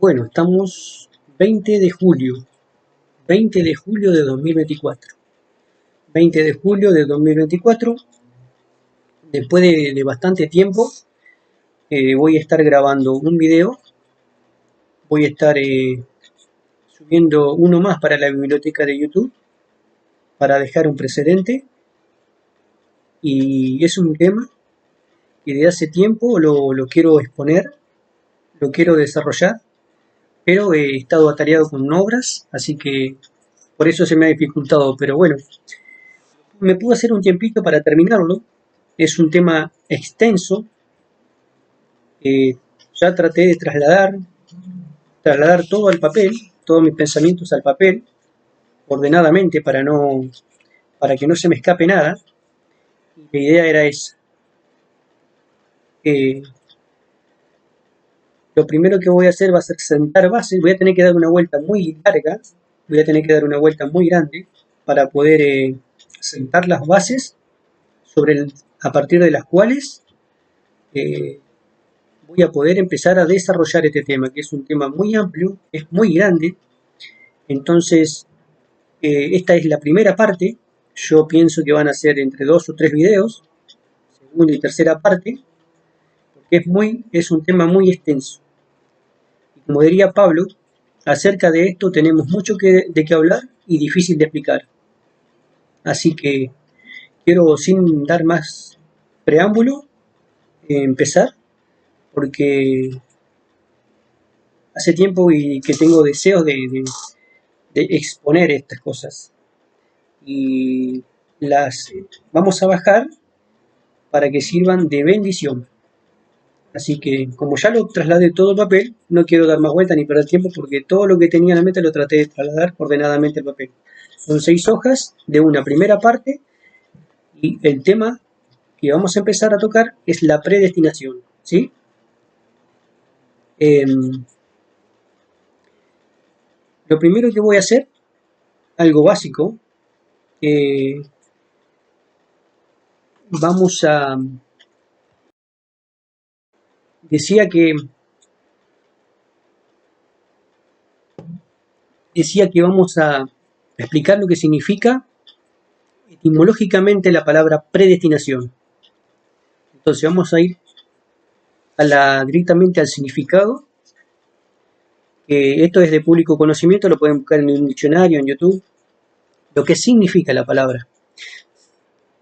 Bueno, estamos 20 de julio, 20 de julio de 2024. 20 de julio de 2024, después de bastante tiempo, voy a estar grabando un video, voy a estar subiendo uno más para la biblioteca de YouTube, para dejar un precedente, y es un tema que desde hace tiempo lo quiero exponer, lo quiero desarrollar, pero he estado atareado con obras, así que por eso se me ha dificultado, pero bueno, me pude hacer un tiempito para terminarlo. Es un tema extenso. Ya traté de trasladar todo al papel, todos mis pensamientos al papel, ordenadamente para que no se me escape nada. La idea era esa. Eh, lo primero que voy a hacer va a ser sentar bases. Voy a tener que dar una vuelta muy larga, voy a tener que dar una vuelta muy grande para poder sentar las bases a partir de las cuales eh, voy a poder empezar a desarrollar este tema, que es un tema muy amplio, es muy grande. Entonces, esta es la primera parte. Yo pienso que van a ser entre 2 o 3 videos, segunda y tercera parte, porque es un tema muy extenso. Y como diría Pablo, acerca de esto tenemos mucho de qué hablar y difícil de explicar. Así que quiero, sin dar más preámbulo, empezar, porque hace tiempo y que tengo deseos de exponer estas cosas. Y las vamos a bajar para que sirvan de bendición. Así que, como ya lo trasladé todo al papel, no quiero dar más vuelta ni perder tiempo porque todo lo que tenía en la mente lo traté de trasladar ordenadamente al papel. Son 6 hojas de una primera parte y el tema que vamos a empezar a tocar es la predestinación. ¿Sí? Lo primero que voy a hacer, algo básico, vamos a... Decía que vamos a explicar lo que significa etimológicamente la palabra predestinación. Entonces vamos a ir directamente al significado. Esto es de público conocimiento, lo pueden buscar en un diccionario, en YouTube. Lo que significa la palabra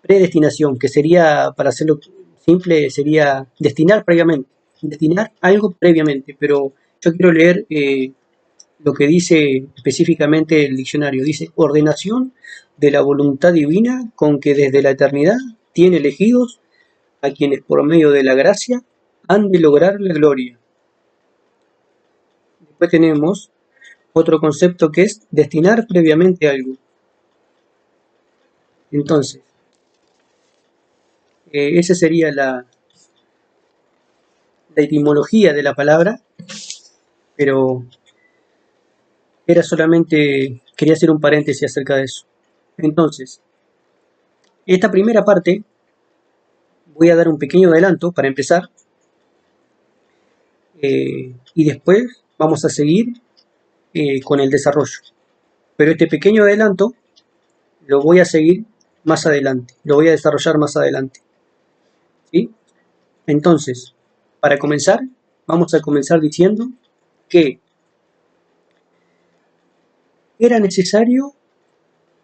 predestinación, que sería, para hacerlo simple, sería destinar previamente, destinar algo previamente, pero yo quiero leer lo que dice específicamente el diccionario. Dice: ordenación de la voluntad divina con que desde la eternidad tiene elegidos a quienes por medio de la gracia han de lograr la gloria. Después tenemos otro concepto que es destinar previamente algo. Entonces, esa sería la etimología de la palabra, pero quería hacer un paréntesis acerca de eso. Entonces, esta primera parte voy a dar un pequeño adelanto para empezar, y después vamos a seguir con el desarrollo. Pero este pequeño adelanto lo voy a seguir más adelante, lo voy a desarrollar más adelante. ¿Sí? Entonces, para comenzar, vamos a comenzar diciendo que era necesario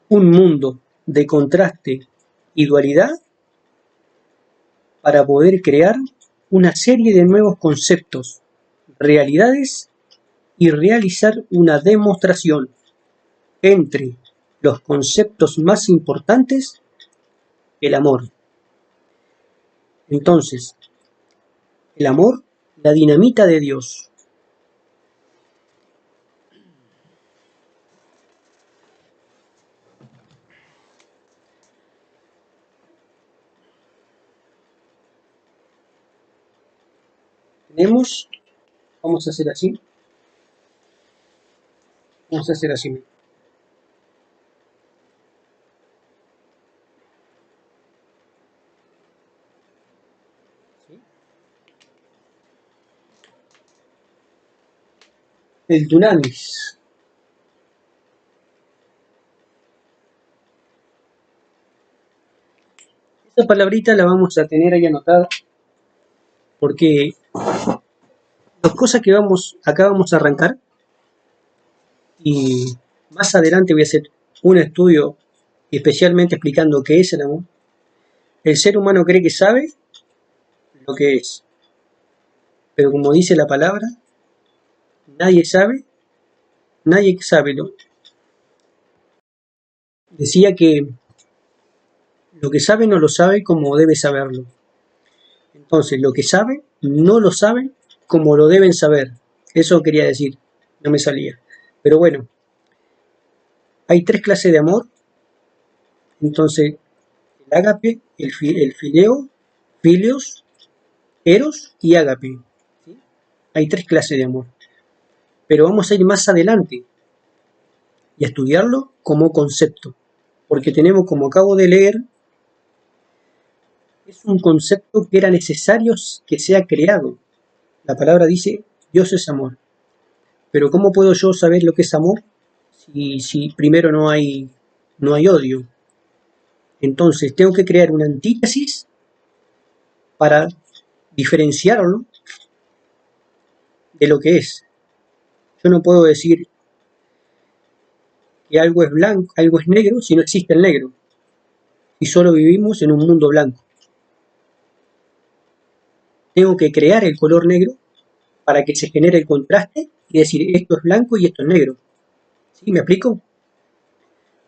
un mundo de contraste y dualidad para poder crear una serie de nuevos conceptos, realidades y realizar una demostración entre los conceptos más importantes, el amor. Entonces, el amor, la dinamita de Dios. Tenemos, vamos a hacer así, vamos a hacer así. ¿Sí? el dunamis. Esa palabrita la vamos a tener ahí anotada porque las cosas que acá vamos a arrancar y más adelante voy a hacer un estudio especialmente explicando qué es el amor. El ser humano cree que sabe lo que es, pero como dice la palabra, nadie sabe lo. Decía que lo que sabe no lo sabe como debe saberlo. Entonces, lo que sabe no lo sabe como lo deben saber. Eso quería decir, no me salía. Pero bueno, hay tres clases de amor. Entonces, el ágape, el fileo, filios, eros y ágape. ¿Sí? Hay tres clases de amor. Pero vamos a ir más adelante y a estudiarlo como concepto. Porque tenemos, como acabo de leer, es un concepto que era necesario que sea creado. La palabra dice, Dios es amor. Pero ¿cómo puedo yo saber lo que es amor si primero no hay odio? Entonces tengo que crear una antítesis para diferenciarlo de lo que es. Yo no puedo decir que algo es blanco, algo es negro, si no existe el negro. Y solo vivimos en un mundo blanco. Tengo que crear el color negro para que se genere el contraste y decir esto es blanco y esto es negro. ¿Sí? ¿Me explico?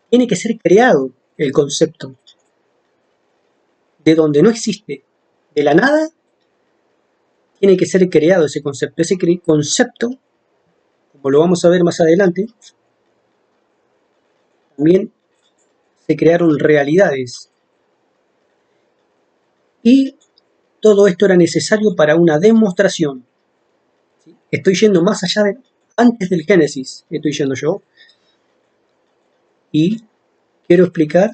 Tiene que ser creado el concepto de donde no existe, de la nada, tiene que ser creado ese concepto. Ese concepto, como lo vamos a ver más adelante, también se crearon realidades. Y todo esto era necesario para una demostración. Estoy yendo más allá de antes del Génesis, estoy yendo yo. Y quiero explicar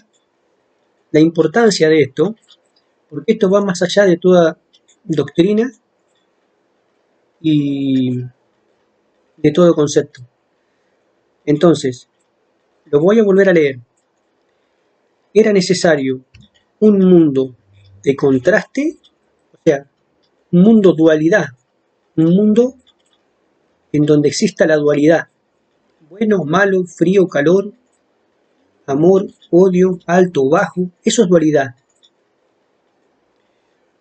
la importancia de esto, porque esto va más allá de toda doctrina y de todo concepto. Entonces, lo voy a volver a leer. Era necesario un mundo de contraste, o sea, un mundo dualidad, un mundo en donde exista la dualidad, bueno, malo, frío, calor, amor, odio, alto, bajo, eso es dualidad.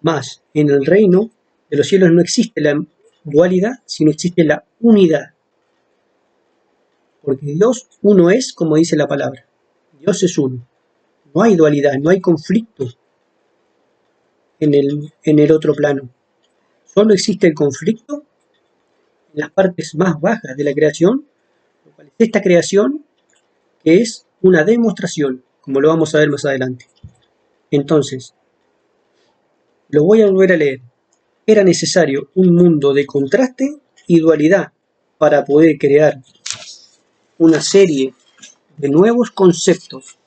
Más, en el reino de los cielos no existe la dualidad, sino existe la unidad. Porque Dios uno es, como dice la palabra. Dios es uno. No hay dualidad, no hay conflicto en el otro plano. Solo existe el conflicto en las partes más bajas de la creación, lo cual es esta creación que es una demostración, como lo vamos a ver más adelante. Entonces, lo voy a volver a leer. Era necesario un mundo de contraste y dualidad para poder crear una serie de nuevos conceptos,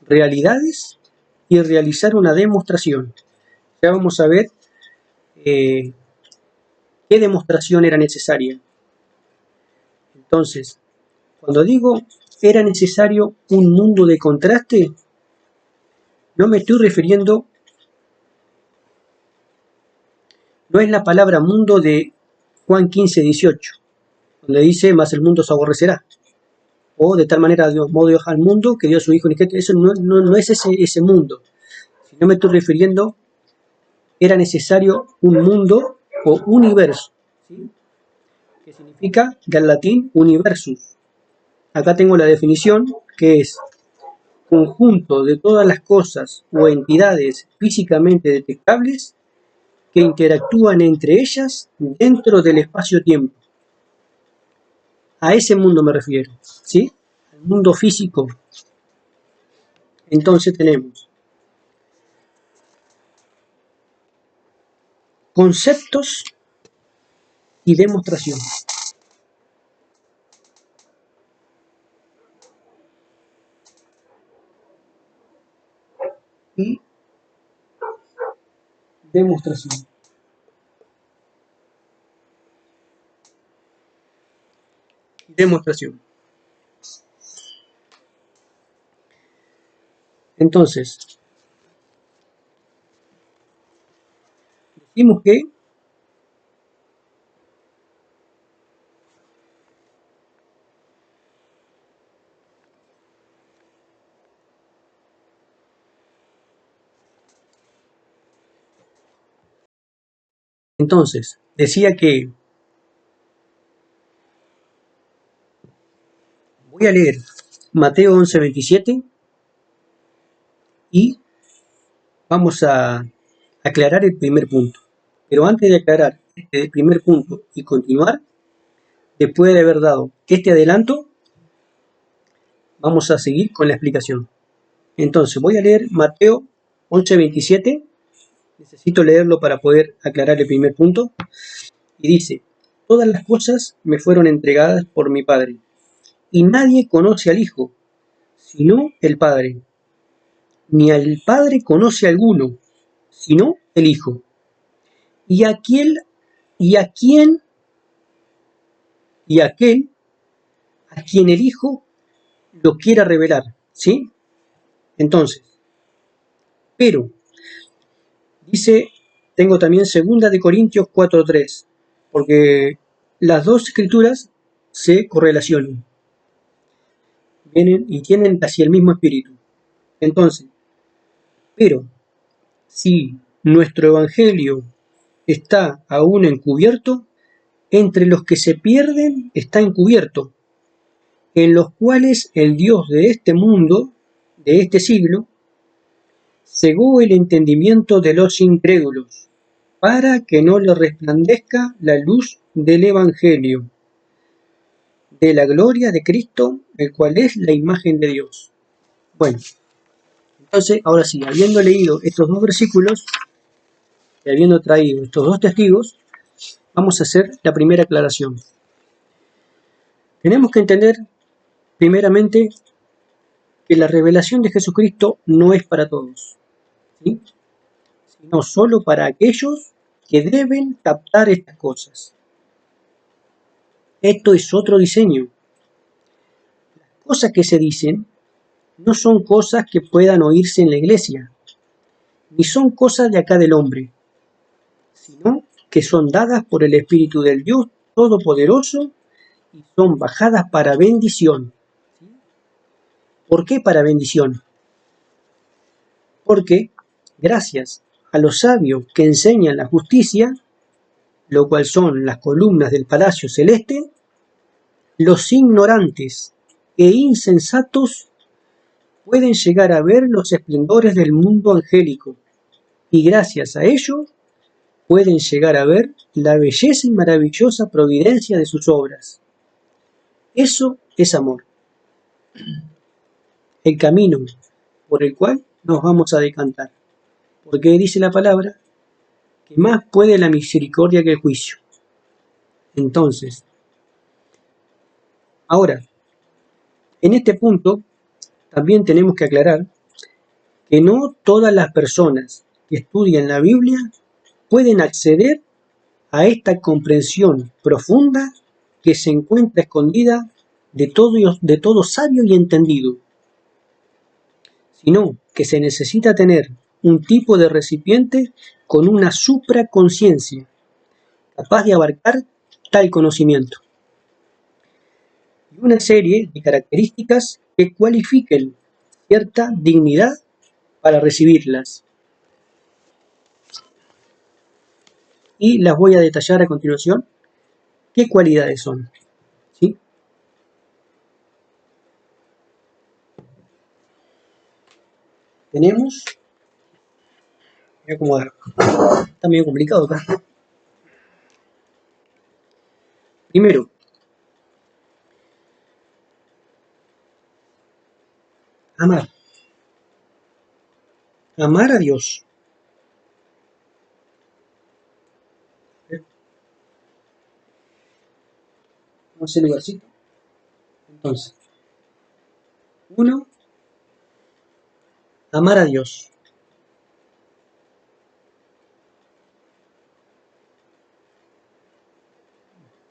realidades y realizar una demostración. Ya vamos a ver qué demostración era necesaria. Entonces, cuando digo era necesario un mundo de contraste, no me estoy refiriendo, no es la palabra mundo de Juan 15:18, donde dice, más el mundo se aborrecerá. O de tal manera Dios modo Dios al mundo que dio a su Hijo unigénito. Eso no es ese mundo. Si no me estoy refiriendo, era necesario un mundo o universo, ¿sí? Que significa del latín universus. Acá tengo la definición, que es conjunto de todas las cosas o entidades físicamente detectables que interactúan entre ellas dentro del espacio-tiempo. A ese mundo me refiero, ¿sí? Al mundo físico. Entonces tenemos conceptos y demostración. Y demostración. y demostración. Entonces, decimos que entonces, decía que voy a leer Mateo 11:27 y vamos a aclarar el primer punto. Pero antes de aclarar este primer punto y continuar, después de haber dado este adelanto, vamos a seguir con la explicación. Entonces, voy a leer Mateo 11:27. Necesito leerlo para poder aclarar el primer punto. Y dice: todas las cosas me fueron entregadas por mi Padre, y nadie conoce al Hijo, sino el Padre, ni al Padre conoce alguno, sino el Hijo. Y aquel, y a quien, y aquel a quien el Hijo lo quiera revelar, ¿sí? Entonces, pero, dice, tengo también 2 Corintios 4:3, porque las dos escrituras se correlacionan, vienen y tienen casi el mismo espíritu. Entonces, pero, si nuestro evangelio está aún encubierto, entre los que se pierden está encubierto, en los cuales el Dios de este mundo, de este siglo, cegó el entendimiento de los incrédulos, para que no les resplandezca la luz del Evangelio, de la gloria de Cristo, el cual es la imagen de Dios. Bueno, entonces, ahora sí, habiendo leído estos dos versículos y habiendo traído estos dos testigos, vamos a hacer la primera aclaración. Tenemos que entender, primeramente, que la revelación de Jesucristo no es para todos, ¿sí? Sino solo para aquellos que deben captar estas cosas. Esto es otro diseño. Las cosas que se dicen no son cosas que puedan oírse en la iglesia, ni son cosas de acá del hombre, sino que son dadas por el Espíritu del Dios Todopoderoso y son bajadas para bendición. ¿Por qué para bendición? Porque gracias a los sabios que enseñan la justicia, lo cual son las columnas del palacio celeste, los ignorantes e insensatos pueden llegar a ver los esplendores del mundo angélico, y gracias a ello pueden llegar a ver la belleza y maravillosa providencia de sus obras. Eso es amor. El camino por el cual nos vamos a decantar. Porque dice la palabra que más puede la misericordia que el juicio. Entonces, ahora, en este punto, también tenemos que aclarar que no todas las personas que estudian la Biblia pueden acceder a esta comprensión profunda que se encuentra escondida de todo sabio y entendido, sino que se necesita tener un tipo de recipiente con una supraconciencia, capaz de abarcar tal conocimiento, y una serie de características que cualifiquen cierta dignidad para recibirlas. Y las voy a detallar a continuación. ¿Qué cualidades son? ¿Sí? Tenemos, voy a acomodar, está medio complicado acá. Primero, amar. Amar a Dios. Vamos a hacer lugarcito. Entonces, uno, amar a Dios.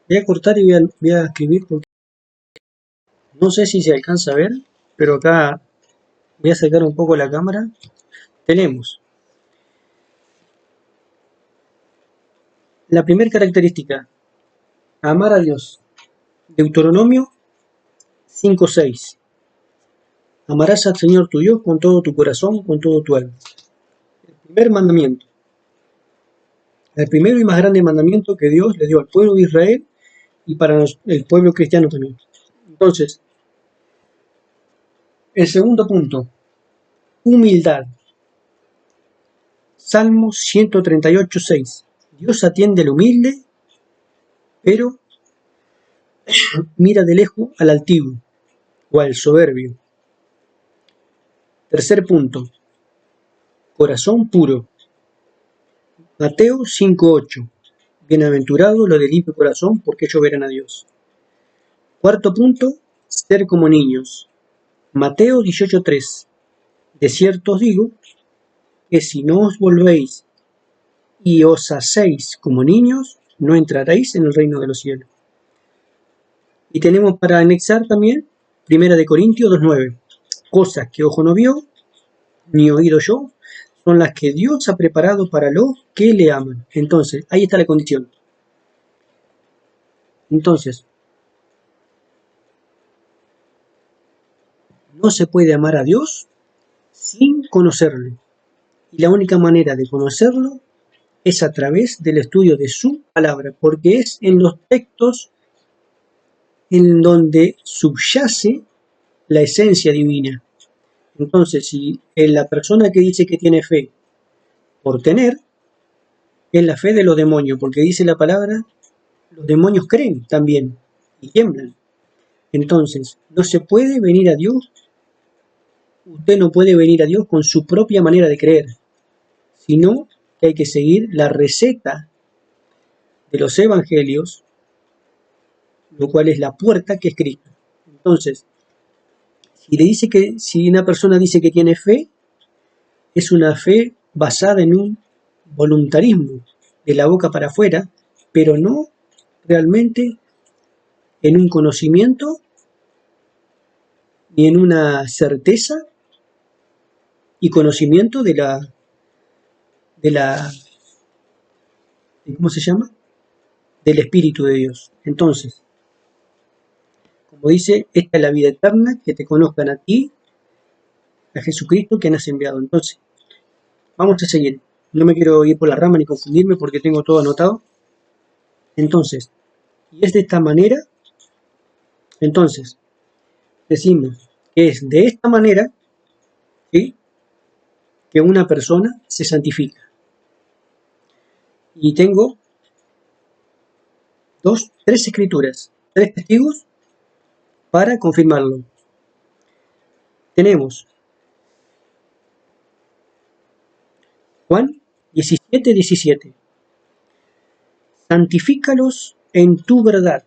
Voy a cortar y voy a escribir porque No sé si se alcanza a ver, pero acá voy a sacar un poco la cámara. Tenemos la primera característica, amar a Dios. Deuteronomio 5:6. Amarás al Señor tu Dios con todo tu corazón, con todo tu alma. El primer mandamiento. El primero y más grande mandamiento que Dios le dio al pueblo de Israel y para el pueblo cristiano también. Entonces, el segundo punto, humildad. Salmo 138:6. Dios atiende al humilde, pero mira de lejos al altivo o al soberbio. Tercer punto, corazón puro. Mateo 5:8. Bienaventurados los de limpio corazón, porque ellos verán a Dios. Cuarto punto, ser como niños. Mateo 18:3. De cierto os digo que si no os volvéis y os hacéis como niños, no entraréis en el reino de los cielos. Y tenemos para anexar también 1 Corintios 2:9. Cosas que ojo no vio, ni oído yo, son las que Dios ha preparado para los que le aman. Entonces, ahí está la condición. Entonces, no se puede amar a Dios sin conocerlo. Y la única manera de conocerlo es a través del estudio de su palabra, porque es en los textos en donde subyace la esencia divina. Entonces, si la persona que dice que tiene fe por tener, es la fe de los demonios, porque dice la palabra, los demonios creen también y tiemblan. Entonces, no se puede venir a Dios, usted no puede venir a Dios con su propia manera de creer, sino que hay que seguir la receta de los evangelios, lo cual es la puerta que es Cristo. Entonces, si una persona dice que tiene fe, es una fe basada en un voluntarismo de la boca para afuera, pero no realmente en un conocimiento ni en una certeza y conocimiento de la ¿cómo se llama? Del Espíritu de Dios. Entonces, como dice, esta es la vida eterna, que te conozcan a ti, a Jesucristo que has enviado. Entonces, vamos a seguir. No me quiero ir por la rama ni confundirme porque tengo todo anotado. Entonces, y es de esta manera, entonces, decimos que es de esta manera, ¿sí?, que una persona se santifica. Y tengo tres escrituras, tres testigos para confirmarlo. Tenemos Juan 17:17. Santifícalos en tu verdad.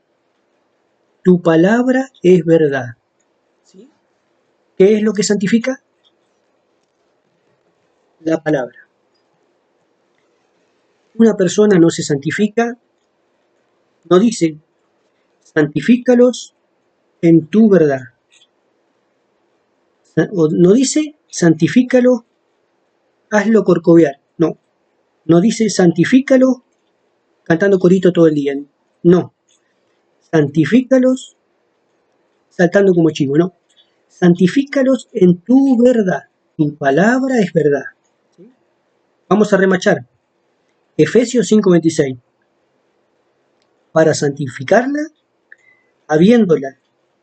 Tu palabra es verdad. ¿Sí? ¿Qué es lo que santifica? La palabra. Una persona no se santifica, no dice, santifícalos en tu verdad. O no dice, santifícalo, hazlo corcovear. No. No dice, santifícalo cantando corito todo el día. No. Santifícalos saltando como chivo. No. Santifícalos en tu verdad. Tu palabra es verdad. ¿Sí? Vamos a remachar. Efesios 5:26. Para santificarla, habiéndola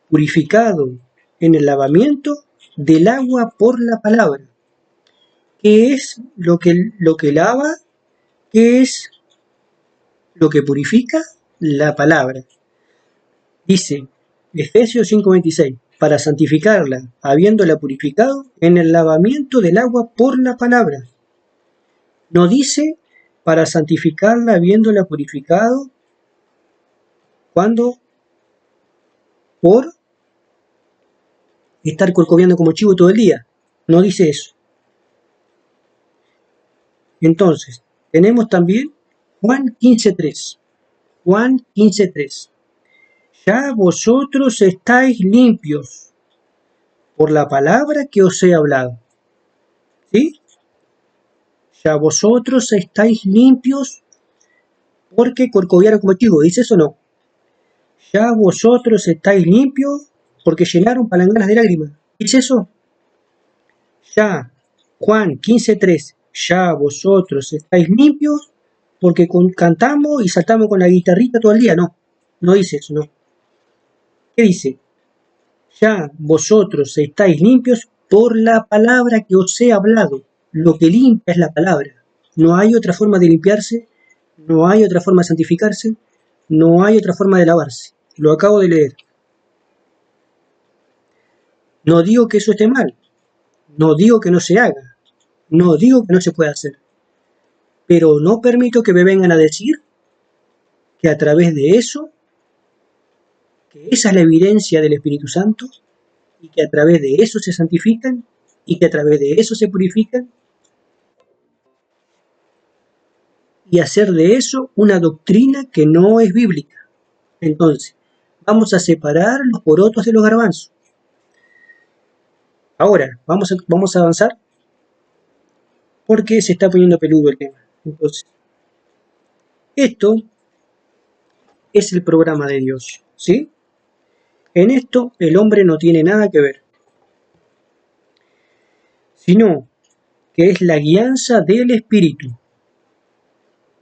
purificado en el lavamiento del agua por la palabra. ¿Qué es lo que lava? ¿Qué es lo que purifica? La palabra. Dice Efesios 5:26, para santificarla, habiéndola purificado en el lavamiento del agua por la palabra. No dice para santificarla, habiéndola purificado, cuando por estar corcoviando como chivo todo el día. No dice eso. Entonces, tenemos también Juan 15:3. Juan 15:3. Ya vosotros estáis limpios por la palabra que os he hablado. ¿Sí? Ya vosotros estáis limpios porque corcoviaron contigo. ¿Dice eso o no? Ya vosotros estáis limpios porque llenaron palanganas de lágrimas. ¿Dice eso? Ya, Juan 15:3. Ya vosotros estáis limpios porque cantamos y saltamos con la guitarrita todo el día. No, no dice eso, no. ¿Qué dice? Ya vosotros estáis limpios por la palabra que os he hablado. Lo que limpia es la palabra. No hay otra forma de limpiarse, no hay otra forma de santificarse, no hay otra forma de lavarse. Lo acabo de leer. No digo que eso esté mal, no digo que no se haga, no digo que no se pueda hacer, pero no permito que me vengan a decir que a través de eso, que esa es la evidencia del Espíritu Santo, y que a través de eso se santifican, y que a través de eso se purifican, y hacer de eso una doctrina que no es bíblica. Entonces, vamos a separar los porotos de los garbanzos. Ahora, vamos a avanzar porque se está poniendo peludo el tema. Entonces, esto es el programa de Dios, ¿sí? En esto el hombre no tiene nada que ver, sino que es la guianza del Espíritu.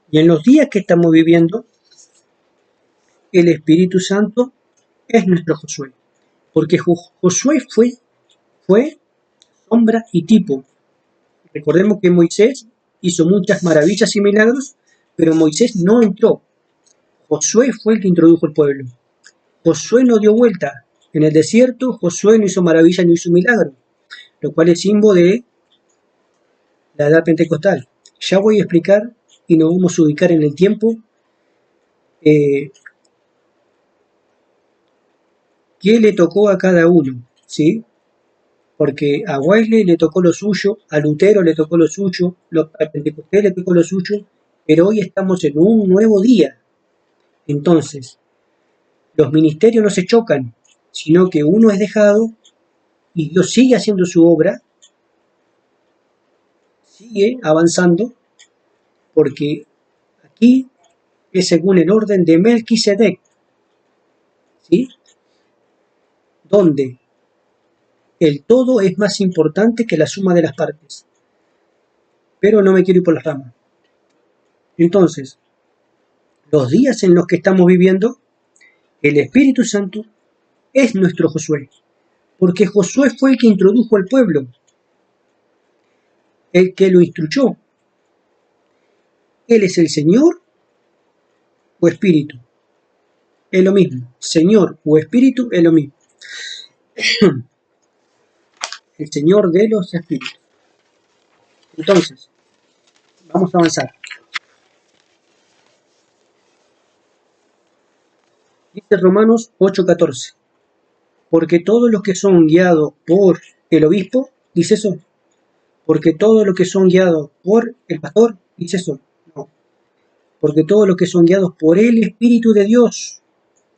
Y en los días que estamos viviendo, el Espíritu Santo es nuestro Josué, porque Josué fue sombra y tipo. Recordemos que Moisés hizo muchas maravillas y milagros, pero Moisés no entró. Josué fue el que introdujo el pueblo. Josué no dio vuelta. En el desierto, Josué no hizo maravillas ni hizo milagros, lo cual es símbolo de la edad pentecostal. Ya voy a explicar y nos vamos a ubicar en el tiempo qué le tocó a cada uno, ¿sí? Porque a Wesley le tocó lo suyo, a Lutero le tocó lo suyo, a Pentecostés le tocó lo suyo, pero hoy estamos en un nuevo día. Entonces, los ministerios no se chocan, sino que uno es dejado y Dios sigue haciendo su obra, sigue avanzando, porque aquí es según el orden de Melquisedec, ¿sí? Donde el todo es más importante que la suma de las partes. Pero no me quiero ir por las ramas. Entonces, los días en los que estamos viviendo, el Espíritu Santo es nuestro Josué, porque Josué fue el que introdujo al pueblo, el que lo instruyó. Él es el Señor o Espíritu, es lo mismo. Señor o Espíritu es lo mismo. El Señor de los Espíritus. Entonces, vamos a avanzar. Dice Romanos 8:14. Porque todos los que son guiados por el obispo, dice eso. Porque todos los que son guiados por el pastor, dice eso. No. Porque todos los que son guiados por el Espíritu de Dios,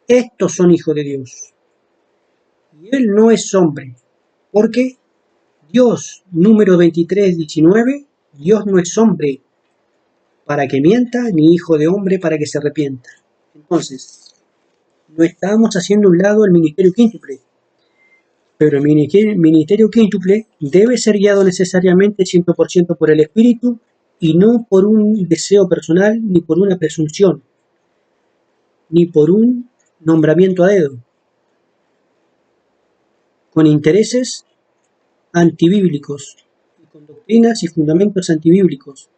estos son hijos de Dios. Y él no es hombre. Porque Dios, número 23:19, Dios no es hombre para que mienta, ni hijo de hombre para que se arrepienta. Entonces, no estamos haciendo un lado el ministerio quíntuple, pero el ministerio quíntuple debe ser guiado necesariamente 100% por el Espíritu y no por un deseo personal, ni por una presunción, ni por un nombramiento a dedo, con intereses antibíblicos y con doctrinas y fundamentos antibíblicos,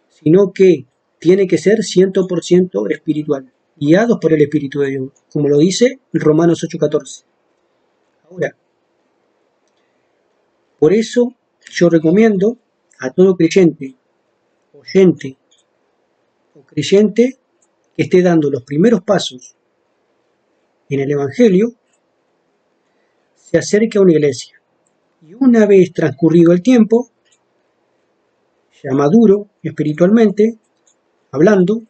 sino que tiene que ser 100% espiritual, guiados por el Espíritu de Dios, como lo dice Romanos 8:14. Ahora, por eso yo recomiendo a todo creyente, oyente o creyente que esté dando los primeros pasos en el Evangelio, se acerque a una iglesia. Y una vez transcurrido el tiempo, ya maduro espiritualmente, hablando,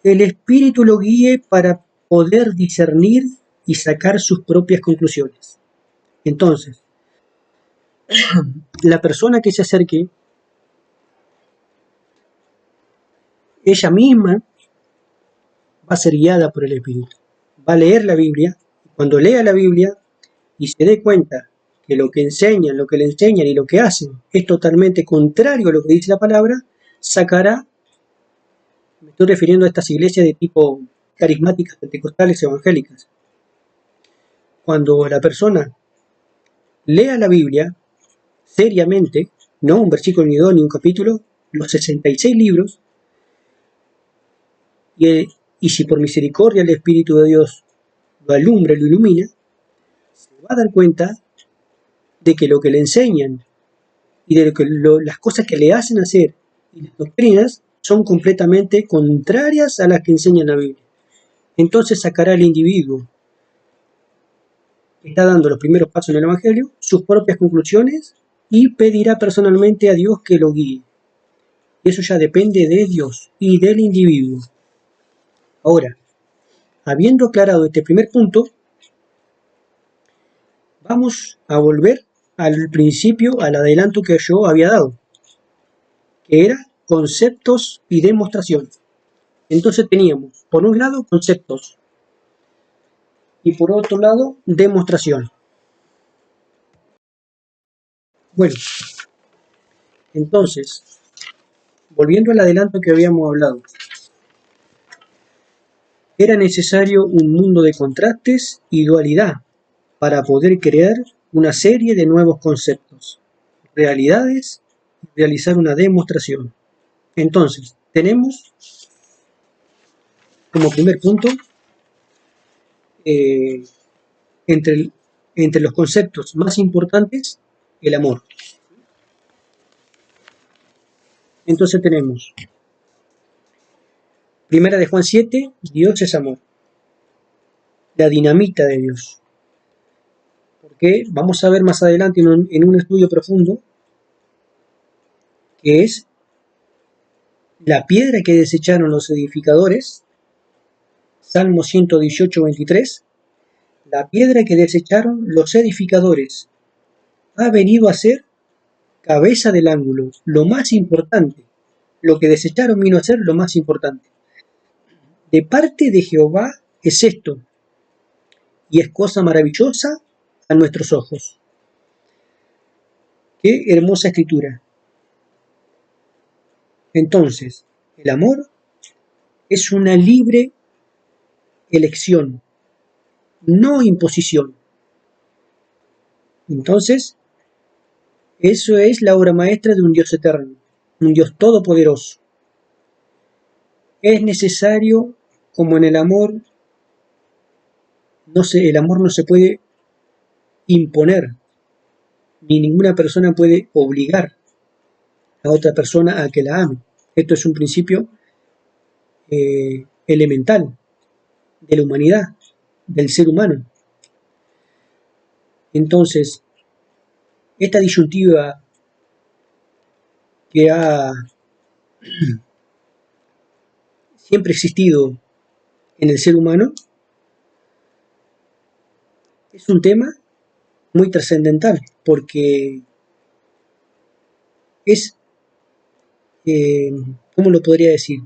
el Espíritu lo guíe para poder discernir y sacar sus propias conclusiones. Entonces, la persona que se acerque, ella misma va a ser guiada por el Espíritu. Va a leer la Biblia. Cuando lea la Biblia y se dé cuenta que lo que enseñan, lo que le enseñan y lo que hacen es totalmente contrario a lo que dice la palabra, sacará, me estoy refiriendo a estas iglesias de tipo carismáticas, pentecostales, evangélicas. Cuando la persona lea la Biblia seriamente, no un versículo ni dos ni un capítulo, los 66 libros, y si por misericordia el Espíritu de Dios lo alumbra, lo ilumina, se va a dar cuenta de que lo que le enseñan y de las cosas que le hacen hacer y las doctrinas son completamente contrarias a las que enseña la Biblia. Entonces sacará al individuo que está dando los primeros pasos en el Evangelio sus propias conclusiones y pedirá personalmente a Dios que lo guíe. Eso ya depende de Dios y del individuo. Ahora, habiendo aclarado este primer punto, vamos a volver al principio, al adelanto que yo había dado, que era conceptos y demostraciones. Entonces teníamos, por un lado, conceptos y por otro lado, demostración. Bueno, entonces, volviendo al adelanto que habíamos hablado, era necesario un mundo de contrastes y dualidad para poder crear una serie de nuevos conceptos, realidades y realizar una demostración. Entonces, tenemos como primer punto entre los conceptos más importantes el amor. Entonces tenemos Primera de Juan 7, Dios es amor. La dinamita de Dios. Porque vamos a ver más adelante en un estudio profundo que es la piedra que desecharon los edificadores, Salmo 118, 23, la piedra que desecharon los edificadores ha venido a ser cabeza del ángulo, lo más importante. Lo que desecharon vino a ser lo más importante. De parte de Jehová es esto, y es cosa maravillosa a nuestros ojos. Qué hermosa escritura. Entonces, el amor es una libre elección, no imposición. Entonces, eso es la obra maestra de un Dios eterno, un Dios todopoderoso. Es necesario, como en el amor, el amor no se puede imponer, ni ninguna persona puede obligar a otra persona a que la ame. Esto es un principio elemental de la humanidad, del ser humano. Entonces, esta disyuntiva que ha siempre existido en el ser humano es un tema muy trascendental porque es, ¿cómo lo podría decir?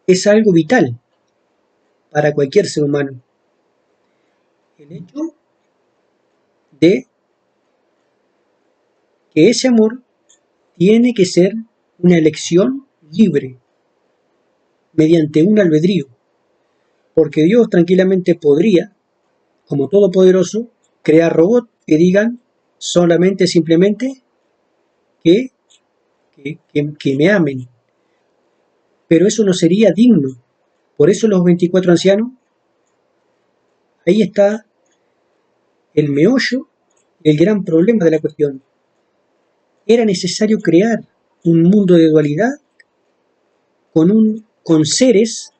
Es algo vital para cualquier ser humano. El hecho de que ese amor tiene que ser una elección libre, mediante un albedrío, porque Dios tranquilamente podría, como todopoderoso, crear robots que digan solamente, simplemente, que me amen. Pero eso no sería digno. Por eso los 24 ancianos, ahí está el meollo, el gran problema de la cuestión. Era necesario crear un mundo de dualidad con seres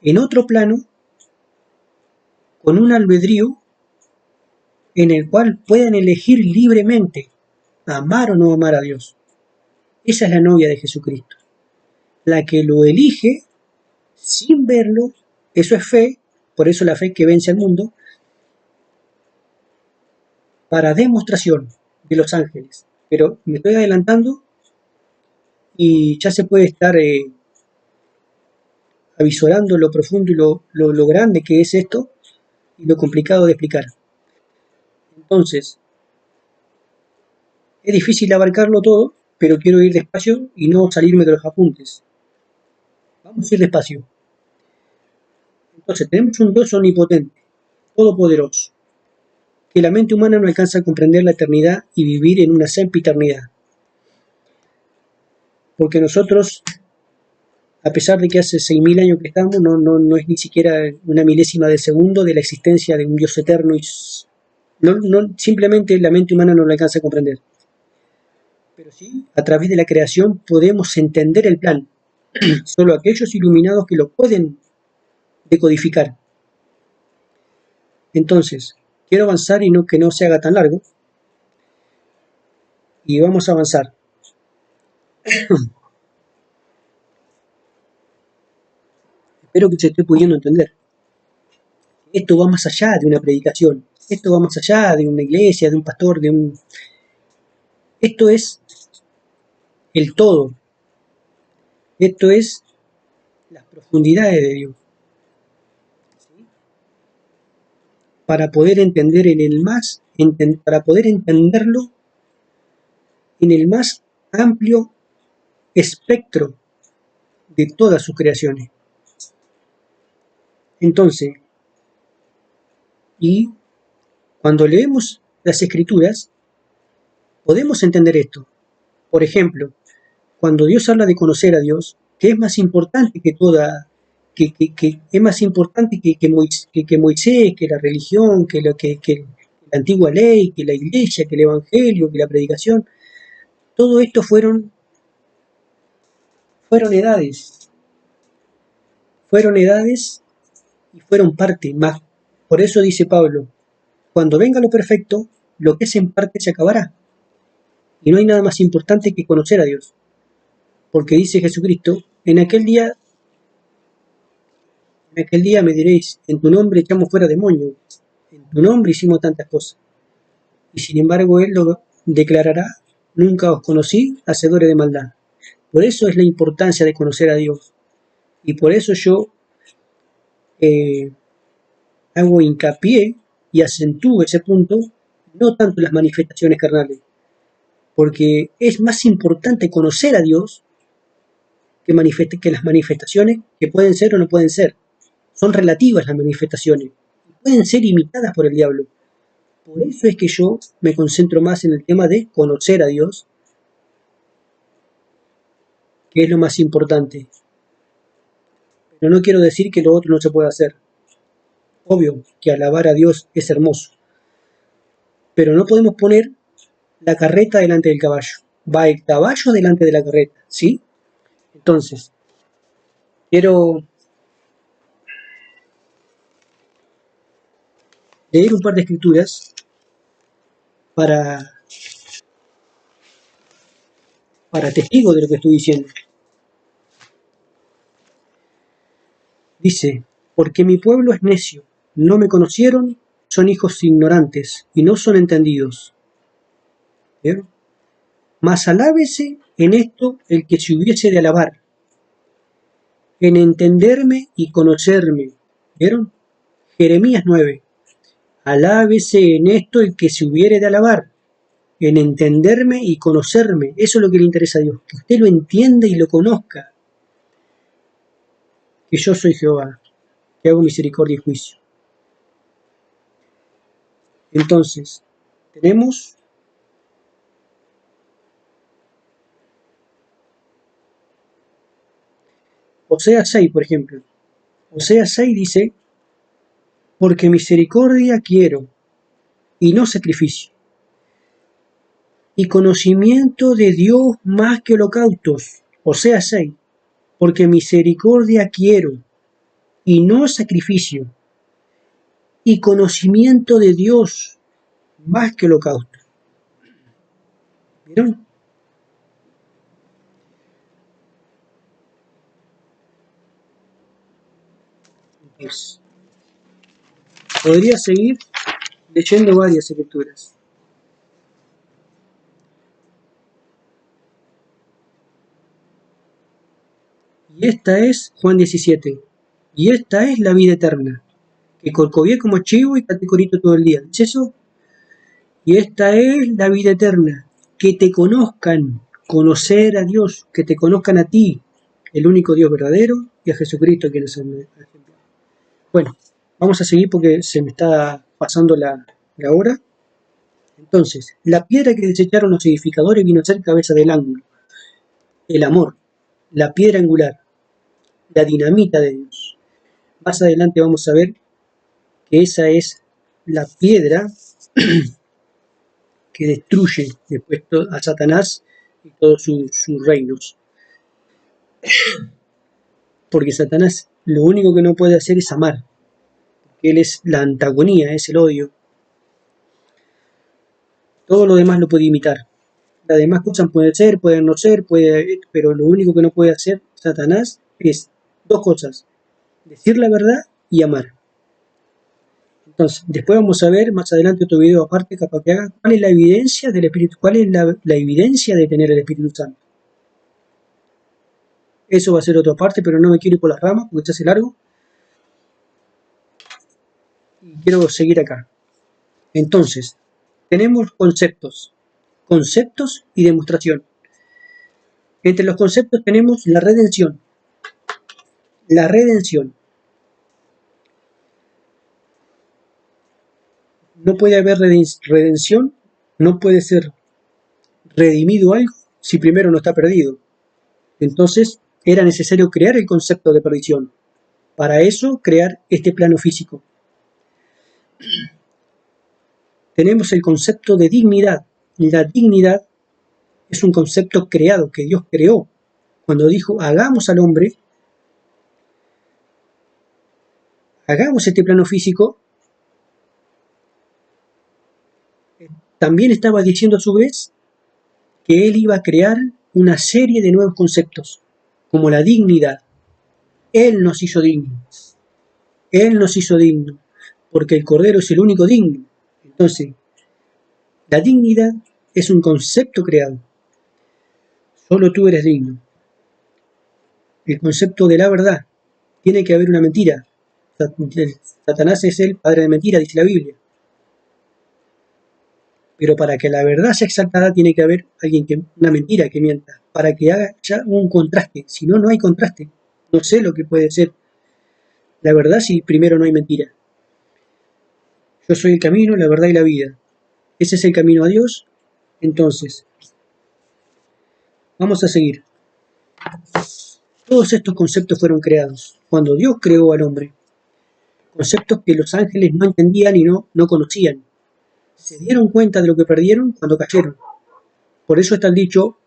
en otro plano, con un albedrío en el cual puedan elegir libremente amar o no amar a Dios. Esa es la novia de Jesucristo. la que lo elige sin verlo. Eso es fe, por eso la fe que vence al mundo, para demostración de los ángeles. Pero me estoy adelantando y ya se puede estar avisorando lo profundo y lo grande que es esto y lo complicado de explicar. Entonces, es difícil abarcarlo todo, pero quiero ir despacio y no salirme de los apuntes. Vamos a ir despacio. Entonces, tenemos un Dios omnipotente, todopoderoso, que la mente humana no alcanza a comprender la eternidad y vivir en una sempiternidad. Porque nosotros, a pesar de que hace 6.000 años que estamos, no es ni siquiera una milésima de segundo de la existencia de un Dios eterno y simplemente la mente humana no lo alcanza a comprender. Pero sí, a través de la creación podemos entender el plan. Solo aquellos iluminados que lo pueden decodificar. Entonces, quiero avanzar y que no se haga tan largo. Y vamos a avanzar. Espero que se esté pudiendo entender. Esto va más allá de una predicación. Esto va más allá de una iglesia, de un pastor, Esto es el todo. Esto es las profundidades de Dios. ¿Sí? Para poder entender para poder entenderlo en el más amplio espectro de todas sus creaciones. Entonces, y cuando leemos las escrituras, podemos entender esto. Por ejemplo, cuando Dios habla de conocer a Dios, que es más importante que es más importante que Moisés, que la religión, que la antigua ley, que la iglesia, que el evangelio, que la predicación, todo esto fueron edades y fueron parte más. Por eso dice Pablo, cuando venga lo perfecto, lo que es en parte se acabará. Y no hay nada más importante que conocer a Dios. Porque dice Jesucristo, en aquel día me diréis, en tu nombre echamos fuera demonios, en tu nombre hicimos tantas cosas. Y sin embargo Él lo declarará, nunca os conocí, hacedores de maldad. Por eso es la importancia de conocer a Dios. Y por eso yo hago hincapié y acentúo ese punto, no tanto en las manifestaciones carnales, porque es más importante conocer a Dios que las manifestaciones, que pueden ser o no pueden ser. Son relativas las manifestaciones, pueden ser imitadas por el diablo. Por eso es que yo me concentro más en el tema de conocer a Dios, que es lo más importante. Pero no quiero decir que lo otro no se pueda hacer. Obvio que alabar a Dios es hermoso, pero no podemos poner la carreta delante del caballo. Va el caballo delante de la carreta, ¿sí? Entonces, quiero leer un par de escrituras para testigo de lo que estoy diciendo. Dice, porque mi pueblo es necio, no me conocieron, son hijos ignorantes y no son entendidos. ¿Vieron? Mas alábese en esto el que se hubiese de alabar, en entenderme y conocerme. ¿Vieron? Jeremías 9. Alábese en esto el que se hubiere de alabar, en entenderme y conocerme. Eso es lo que le interesa a Dios, que usted lo entienda y lo conozca. Que yo soy Jehová, que hago misericordia y juicio. Entonces, tenemos Oseas 6, por ejemplo. Oseas 6 dice, porque misericordia quiero, y no sacrificio, y conocimiento de Dios más que holocaustos. Oseas 6, porque misericordia quiero, y no sacrificio, y conocimiento de Dios más que holocaustos. ¿Vieron? es. Podría seguir leyendo varias escrituras. Y esta es Juan 17. Y esta es la vida eterna, que corcovié como chivo y catecorito todo el día. ¿Es eso? Y esta es la vida eterna, que te conozcan, conocer a Dios, que te conozcan a ti, el único Dios verdadero, y a Jesucristo quien es el ejemplar. Bueno, vamos a seguir porque se me está pasando la hora. Entonces, la piedra que desecharon los edificadores vino a ser cabeza del ángulo. El amor, la piedra angular, la dinamita de Dios. Más adelante vamos a ver que esa es la piedra que destruye después a Satanás y todos sus reinos. Porque Satanás lo único que no puede hacer es amar. Él es la antagonía, es el odio. Todo lo demás lo puede imitar. Las demás cosas pueden ser, pueden no ser, pero lo único que no puede hacer Satanás es dos cosas: decir la verdad y amar. Entonces, después vamos a ver más adelante otro video aparte, capaz que haga, cuál es la evidencia del Espíritu, cuál es la evidencia de tener el Espíritu Santo. Eso va a ser otra parte, pero no me quiero ir por las ramas porque se hace largo. Y quiero seguir acá. Entonces, tenemos conceptos y demostración. Entre los conceptos tenemos la redención. La redención. No puede haber redención, no puede ser redimido algo si primero no está perdido. Entonces, era necesario crear el concepto de perdición. Para eso, crear este plano físico. Tenemos el concepto de dignidad. La dignidad es un concepto creado, que Dios creó. Cuando dijo, hagamos al hombre, hagamos este plano físico, también estaba diciendo a su vez que Él iba a crear una serie de nuevos conceptos, como la dignidad. Él nos hizo dignos. Él nos hizo dignos, porque el Cordero es el único digno. Entonces, la dignidad es un concepto creado. Solo tú eres digno. El concepto de la verdad. Tiene que haber una mentira. Satanás es el padre de mentira, dice la Biblia. Pero para que la verdad sea exaltada tiene que haber una mentira que mienta, para que haya un contraste. Si no, no hay contraste. No sé lo que puede ser la verdad si primero no hay mentira. Yo soy el camino, la verdad y la vida. Ese es el camino a Dios. Entonces, vamos a seguir. Todos estos conceptos fueron creados cuando Dios creó al hombre. Conceptos que los ángeles no entendían y no conocían. Se dieron cuenta de lo que perdieron cuando cayeron. Por eso está el dicho,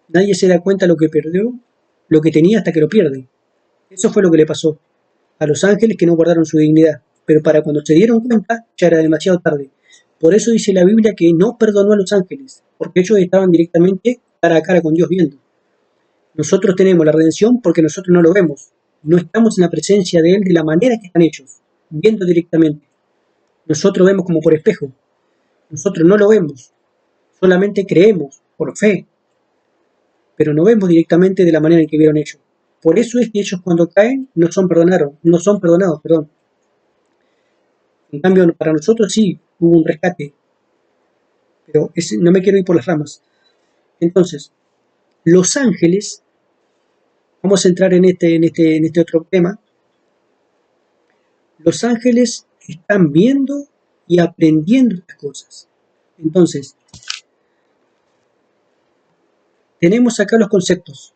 nadie se da cuenta de lo que perdió, lo que tenía hasta que lo pierde. Eso fue lo que le pasó a los ángeles, que no guardaron su dignidad. Pero para cuando se dieron cuenta, ya era demasiado tarde. Por eso dice la Biblia que no perdonó a los ángeles, porque ellos estaban directamente cara a cara con Dios viendo. Nosotros tenemos la redención porque nosotros no lo vemos. No estamos en la presencia de Él de la manera que están hechos, viendo directamente. Nosotros vemos como por espejo. Nosotros no lo vemos. Solamente creemos por fe. Pero no vemos directamente de la manera en que vieron ellos. Por eso es que ellos cuando caen no son perdonados. En cambio, para nosotros sí hubo un rescate. Pero no me quiero ir por las ramas. Entonces, los ángeles, vamos a entrar en este otro tema. Los ángeles están viendo y aprendiendo estas cosas. Entonces, tenemos acá los conceptos.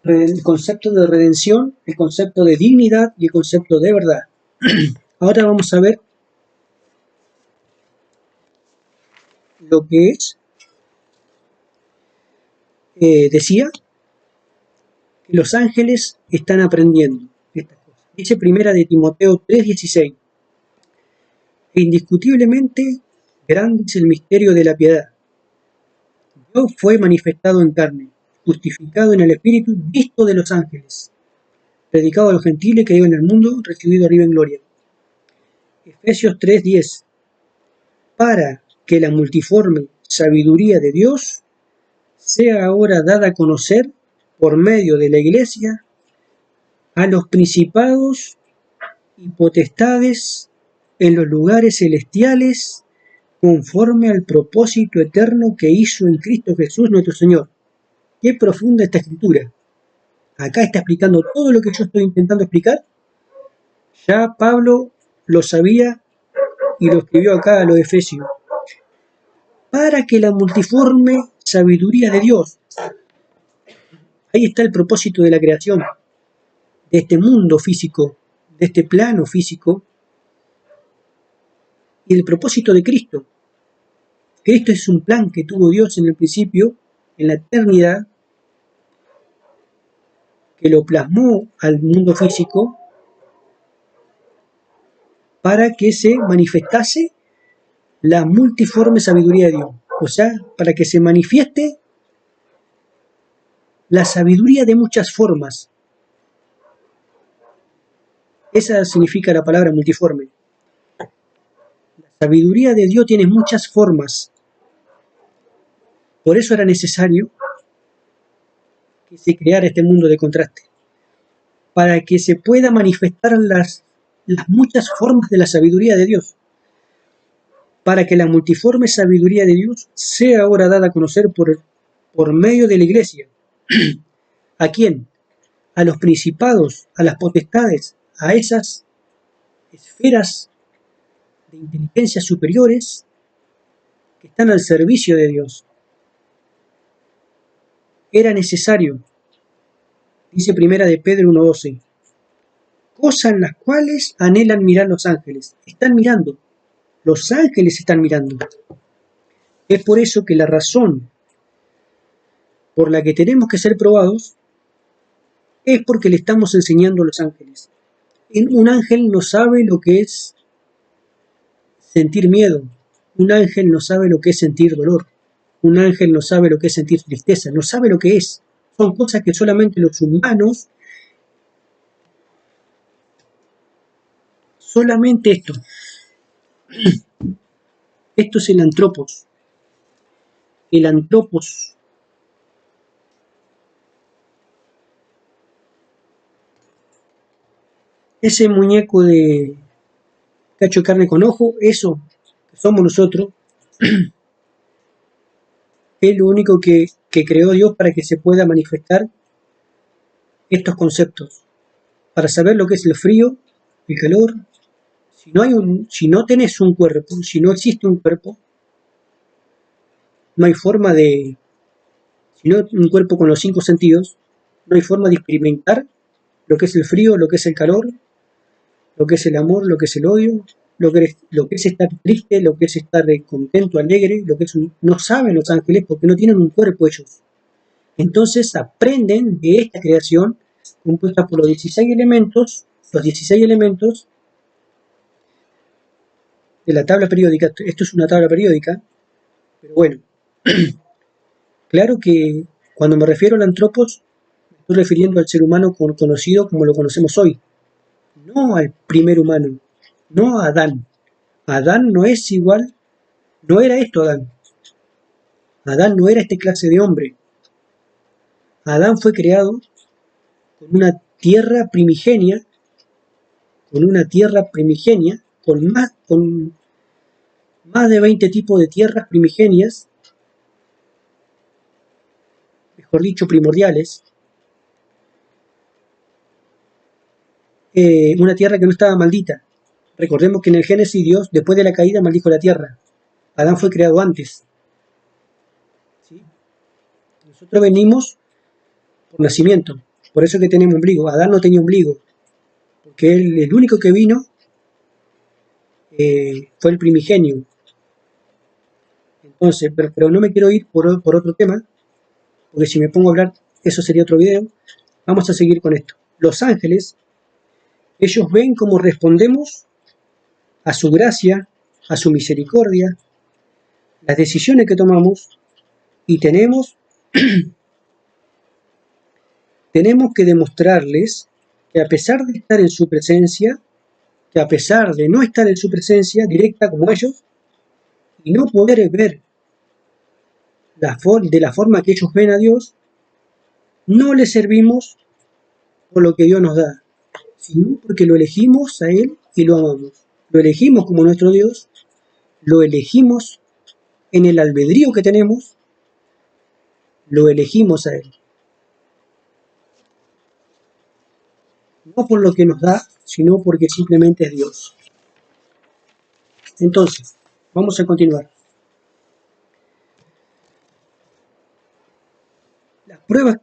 El concepto de redención, el concepto de dignidad y el concepto de verdad. Ahora vamos a ver lo que es, decía, que los ángeles están aprendiendo estas cosas. Dice primera de Timoteo 3:16. Indiscutiblemente grande es el misterio de la piedad. Dios fue manifestado en carne, justificado en el Espíritu, visto de los ángeles. predicado a los gentiles que viven en el mundo, recibido arriba en gloria. Efesios 3:10. Para que la multiforme sabiduría de Dios sea ahora dada a conocer por medio de la Iglesia a los principados y potestades en los lugares celestiales, conforme al propósito eterno que hizo en Cristo Jesús nuestro Señor. Qué profunda esta escritura. Acá está explicando todo lo que yo estoy intentando explicar. Ya Pablo lo sabía y lo escribió acá a los Efesios. Para que la multiforme sabiduría de Dios. Ahí está el propósito de la creación, de este mundo físico, de este plano físico, y el propósito de Cristo. Cristo es un plan que tuvo Dios en el principio, en la eternidad, que lo plasmó al mundo físico para que se manifestase la multiforme sabiduría de Dios. O sea, para que se manifieste la sabiduría de muchas formas. Esa significa la palabra multiforme. La sabiduría de Dios tiene muchas formas. Por eso era necesario que se creara este mundo de contraste, para que se pueda manifestar las muchas formas de la sabiduría de Dios, para que la multiforme sabiduría de Dios sea ahora dada a conocer por medio de la Iglesia. ¿A quién? A los principados, a las potestades, a esas esferas de inteligencia superiores que están al servicio de Dios. Era necesario, dice Primera de Pedro 1:12, cosas en las cuales anhelan mirar los ángeles. Están mirando, los ángeles están mirando. Es por eso que la razón por la que tenemos que ser probados es porque le estamos enseñando a los ángeles. Un ángel no sabe lo que es sentir miedo, un ángel no sabe lo que es sentir dolor, un ángel no sabe lo que es sentir tristeza, no sabe lo que es. Son cosas que solamente los humanos, solamente esto es el antropos. El antropos ese muñeco de cacho de carne con ojo, eso que somos nosotros, es lo único que creó Dios para que se pueda manifestar estos conceptos, para saber lo que es el frío, el calor. Si no tenés un cuerpo, si no existe un cuerpo, no hay forma de, si no un cuerpo con los 5 sentidos, no hay forma de experimentar lo que es el frío, lo que es el calor, lo que es el amor, lo que es el odio, lo que es estar triste, lo que es estar contento, alegre, lo que es no saben los ángeles porque no tienen un cuerpo ellos. Entonces aprenden de esta creación compuesta por los 16 elementos de la tabla periódica. Esto es una tabla periódica, pero bueno, claro que cuando me refiero al antropos, me estoy refiriendo al ser humano conocido como lo conocemos hoy, no al primer humano, no a Adán. Adán no es igual, no era esto Adán. Adán no era esta clase de hombre. Adán fue creado con una tierra primigenia, con más de 20 tipos de tierras primigenias, mejor dicho, primordiales. Una tierra que no estaba maldita. Recordemos que en el Génesis Dios, después de la caída, maldijo la tierra. Adán fue creado antes. ¿Sí? Nosotros venimos por nacimiento. Por eso que tenemos ombligo. Adán no tenía ombligo. Porque el único que vino fue el primigenio. Entonces, pero no me quiero ir por otro tema, porque si me pongo a hablar, eso sería otro video. Vamos a seguir con esto. Los ángeles, ellos ven cómo respondemos a su gracia, a su misericordia, las decisiones que tomamos, y tenemos que demostrarles que a pesar de estar en su presencia, que a pesar de no estar en su presencia directa como ellos, y no poder ver de la forma que ellos ven a Dios, no le servimos por lo que Dios nos da, sino porque lo elegimos a Él y lo amamos. Lo elegimos como nuestro Dios, lo elegimos en el albedrío que tenemos, lo elegimos a Él. No por lo que nos da, sino porque simplemente es Dios. Entonces, vamos a continuar. Las pruebas,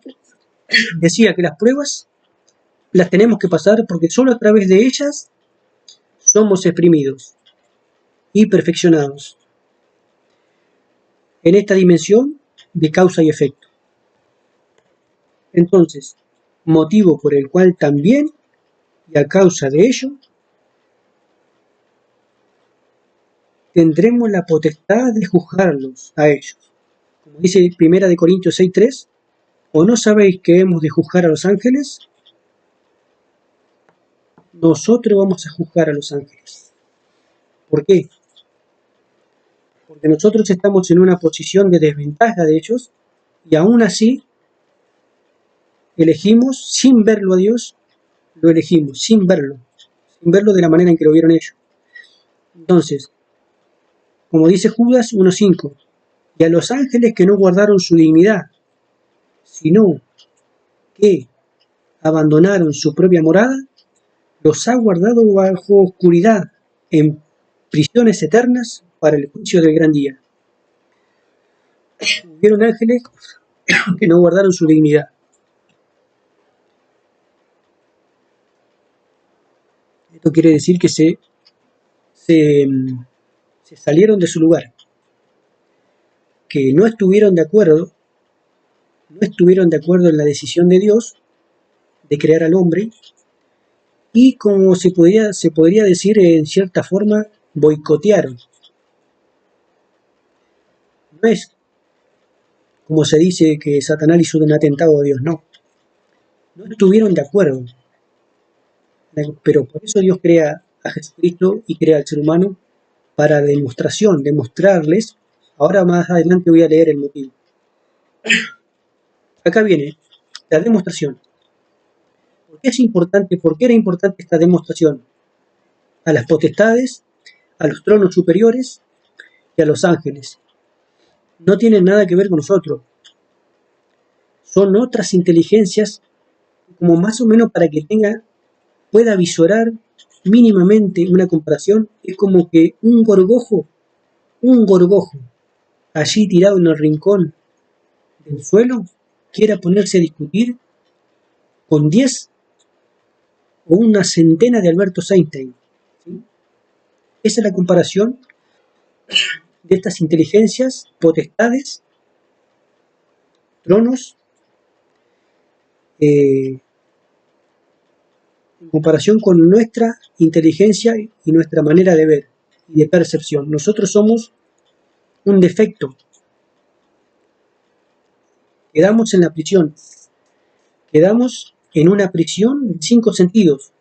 decía que las pruebas las tenemos que pasar porque solo a través de ellas somos exprimidos y perfeccionados en esta dimensión de causa y efecto. Entonces, motivo por el cual también, y a causa de ello, tendremos la potestad de juzgarlos a ellos. Como dice 1 Corintios 6:3, ¿o no sabéis que hemos de juzgar a los ángeles? Nosotros vamos a juzgar a los ángeles. ¿Por qué? Porque nosotros estamos en una posición de desventaja de ellos y aún así elegimos, sin verlo a Dios, lo elegimos, sin verlo de la manera en que lo vieron ellos. Entonces, como dice Judas 1:5, y a los ángeles que no guardaron su dignidad, sino que abandonaron su propia morada, los ha guardado bajo oscuridad, en prisiones eternas para el juicio del gran día. Hubieron ángeles que no guardaron su dignidad. Esto quiere decir que se salieron de su lugar, que no estuvieron de acuerdo en la decisión de Dios de crear al hombre, y como se podría decir en cierta forma, boicotearon. No es como se dice que Satanás hizo un atentado a Dios, no estuvieron de acuerdo, pero por eso Dios crea a Jesucristo y crea al ser humano para demostrarles. Ahora más adelante voy a leer el motivo. Acá viene la demostración. ¿Por qué es importante? ¿Por qué era importante esta demostración? A las potestades, a los tronos superiores y a los ángeles. No tienen nada que ver con nosotros. Son otras inteligencias, como más o menos para que pueda visorar mínimamente una comparación. Es como que un gorgojo, allí tirado en el rincón del suelo, quiera ponerse a discutir con 10 o una centena de Alberto Einstein. ¿Sí? Esa es la comparación de estas inteligencias, potestades, tronos, en comparación con nuestra inteligencia y nuestra manera de ver y de percepción. Nosotros somos un defecto. Quedamos en la prisión. Quedamos en una prisión de 5 sentidos.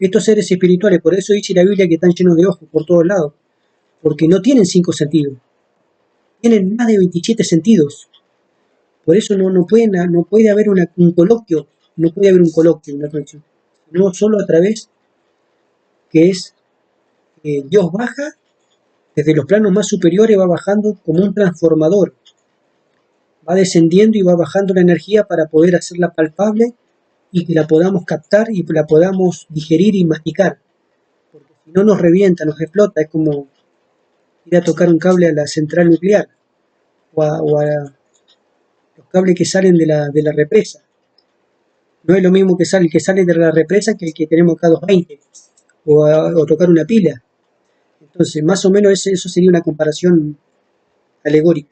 Estos seres espirituales, por eso dice la Biblia que están llenos de ojos por todos lados, porque no tienen 5 sentidos. Tienen más de 27 sentidos. Por eso no puede haber un coloquio, una conexión, no solo a través que es Dios baja desde los planos más superiores, va bajando como un transformador, va descendiendo y va bajando la energía para poder hacerla palpable y que la podamos captar y la podamos digerir y masticar, porque si no nos revienta, nos explota. Es como ir a tocar un cable a la central nuclear o a los cables que salen de la represa. No es lo mismo que el que sale de la represa que el que tenemos acá 220 o tocar una pila. Entonces, más o menos eso sería una comparación alegórica.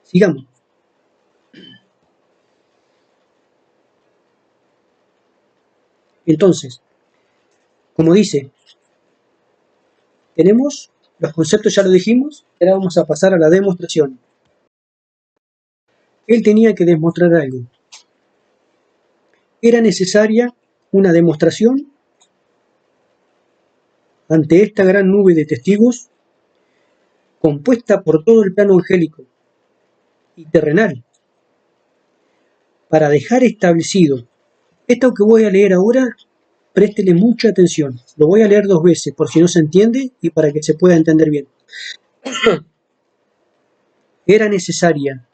Sigamos. Entonces, como dice, tenemos los conceptos, ya lo dijimos, ahora vamos a pasar a la demostración. Él tenía que demostrar algo. Era necesaria una demostración ante esta gran nube de testigos compuesta por todo el plano angélico y terrenal para dejar establecido. Esto que voy a leer ahora, préstele mucha atención. Lo voy a leer 2 veces por si no se entiende y para que se pueda entender bien. Era necesaria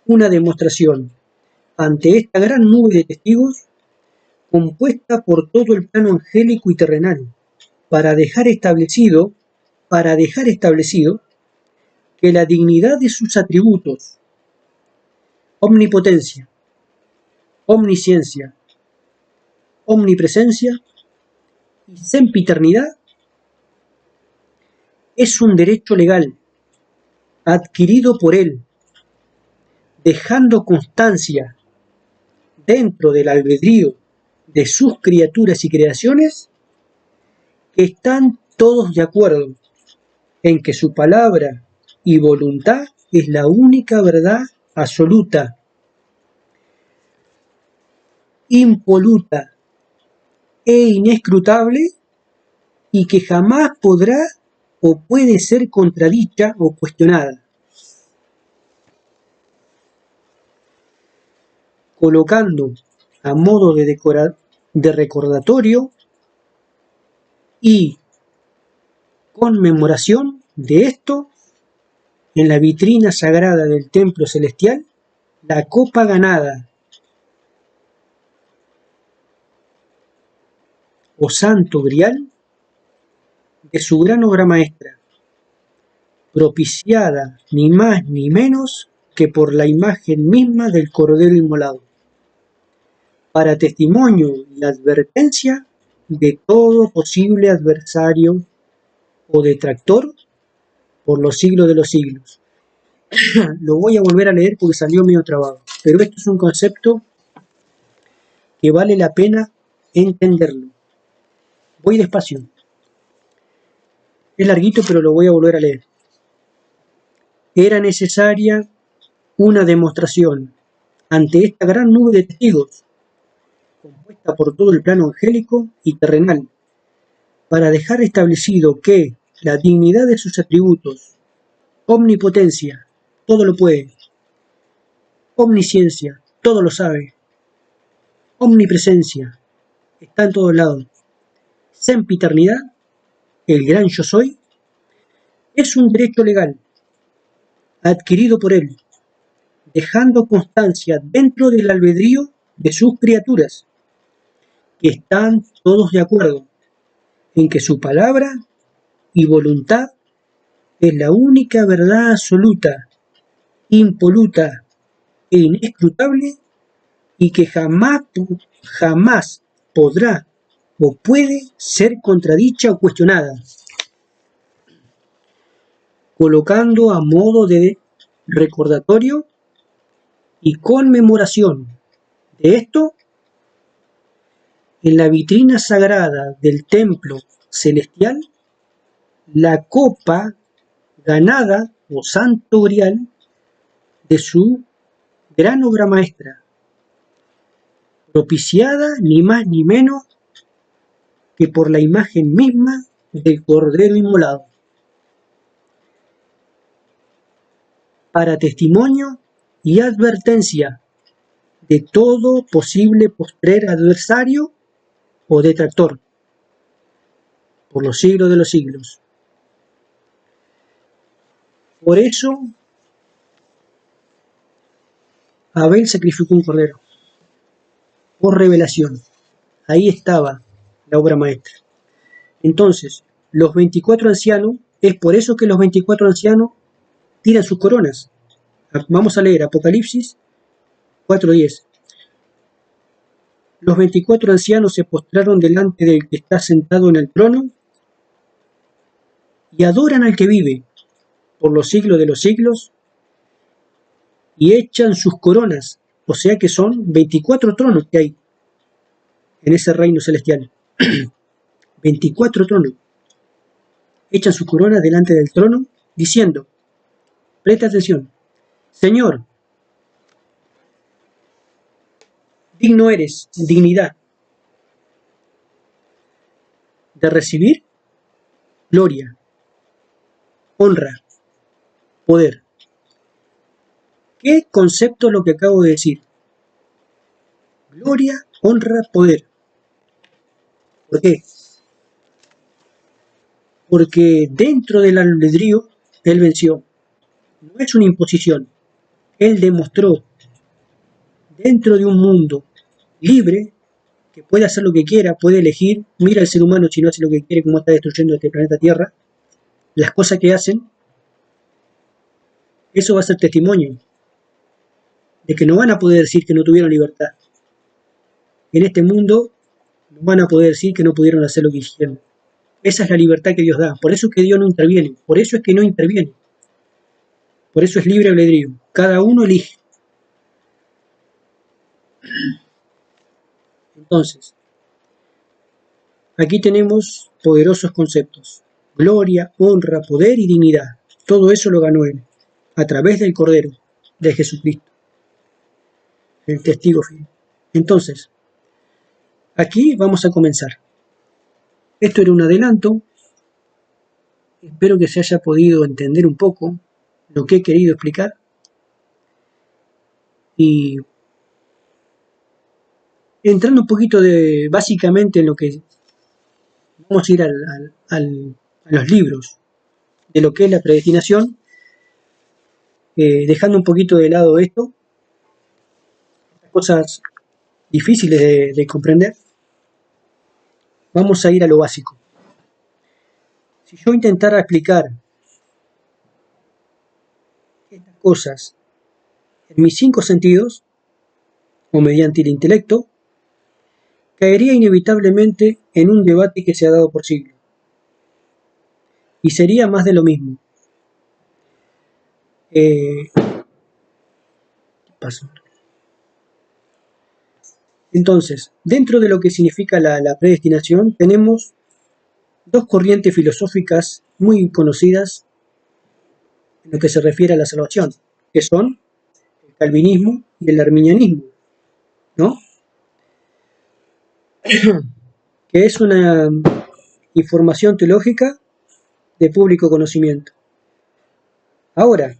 una demostración ante esta gran nube de testigos compuesta por todo el plano angélico y terrenal para dejar establecido que la dignidad de sus atributos, omnipotencia, omnisciencia, omnipresencia y sempiternidad es un derecho legal adquirido por él, dejando constancia dentro del albedrío de sus criaturas y creaciones que están todos de acuerdo en que su palabra y voluntad es la única verdad absoluta, impoluta e inescrutable y que jamás podrá o puede ser contradicha o cuestionada. Colocando a modo de recordatorio y conmemoración de esto, en la vitrina sagrada del templo celestial, la copa ganada o santo grial de su gran obra maestra, propiciada ni más ni menos que por la imagen misma del Cordero Inmolado, para testimonio y advertencia de todo posible adversario o detractor por los siglos de los siglos. Lo voy a volver a leer porque salió medio trabado, pero esto es un concepto que vale la pena entenderlo. Voy despacio. Es larguito, pero lo voy a volver a leer. Era necesaria una demostración ante esta gran nube de testigos, compuesta por todo el plano angélico y terrenal, para dejar establecido que la dignidad de sus atributos, omnipotencia, todo lo puede, omnisciencia, todo lo sabe, omnipresencia, está en todos lados, sempiternidad, el gran yo soy, es un derecho legal adquirido por él, dejando constancia dentro del albedrío de sus criaturas, que están todos de acuerdo en que su palabra y voluntad es la única verdad absoluta, impoluta e inescrutable y que jamás podrá o puede ser contradicha o cuestionada. Colocando a modo de recordatorio y conmemoración de esto, en la vitrina sagrada del templo celestial, la copa ganada o santo grial de su gran obra maestra, propiciada ni más ni menos que por la imagen misma del Cordero Inmolado, para testimonio y advertencia de todo posible postrer adversario o detractor por los siglos de los siglos. Por eso Abel sacrificó un cordero por revelación. Ahí estaba la obra maestra. Entonces, los 24 ancianos, es por eso que los 24 ancianos tiran sus coronas. Vamos a leer Apocalipsis 4:10. Los 24 ancianos se postraron delante del que está sentado en el trono y adoran al que vive por los siglos de los siglos y echan sus coronas, o sea que son 24 tronos que hay en ese reino celestial. 24 tronos. Echan sus coronas delante del trono diciendo, presta atención, Señor, digno eres, dignidad, de recibir gloria, honra, poder. ¿Qué concepto es lo que acabo de decir? Gloria, honra, poder. ¿Por qué? Porque dentro del albedrío, él venció. No es una imposición. Él demostró dentro de un mundo libre que puede hacer lo que quiera, puede elegir. Mira al ser humano si no hace lo que quiere, cómo está destruyendo este planeta Tierra. Las cosas que hacen, eso va a ser testimonio de que no van a poder decir que no tuvieron libertad. En este mundo no van a poder decir que no pudieron hacer lo que hicieron. Esa es la libertad que Dios da. Por eso es que Dios no interviene. Por eso es que no interviene. Por eso es libre albedrío. Cada uno elige. Entonces, aquí tenemos poderosos conceptos. Gloria, honra, poder y dignidad. Todo eso lo ganó Él. A través del Cordero de Jesucristo. El testigo fiel. Entonces, aquí vamos a comenzar. Esto era un adelanto. Espero que se haya podido entender un poco lo que he querido explicar. Y entrando un poquito básicamente en lo que vamos a ir a los libros de lo que es la predestinación, dejando un poquito de lado esto, cosas difíciles de comprender, vamos a ir a lo básico. Si yo intentara explicar estas cosas en mis 5 sentidos, o mediante el intelecto, caería inevitablemente en un debate que se ha dado por siglos. Y sería más de lo mismo. Paso. Entonces, dentro de lo que significa la predestinación, tenemos 2 corrientes filosóficas muy conocidas en lo que se refiere a la salvación, que son el calvinismo y el arminianismo, ¿no? Que es una información teológica de público conocimiento. Ahora,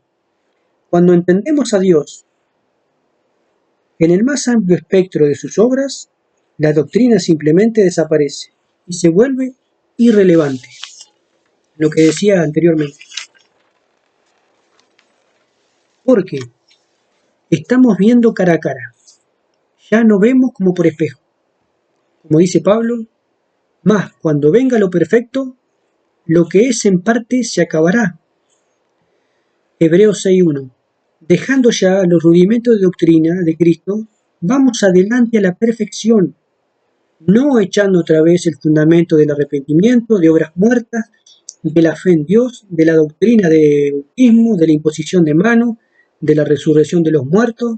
cuando entendemos a Dios en el más amplio espectro de sus obras, la doctrina simplemente desaparece y se vuelve irrelevante. Lo que decía anteriormente. Porque estamos viendo cara a cara. Ya no vemos como por espejo. Como dice Pablo, más cuando venga lo perfecto, lo que es en parte se acabará. Hebreos 6:1. Dejando ya los rudimentos de doctrina de Cristo, vamos adelante a la perfección, no echando otra vez el fundamento del arrepentimiento, de obras muertas, de la fe en Dios, de la doctrina de bautismo, de la imposición de mano, de la resurrección de los muertos,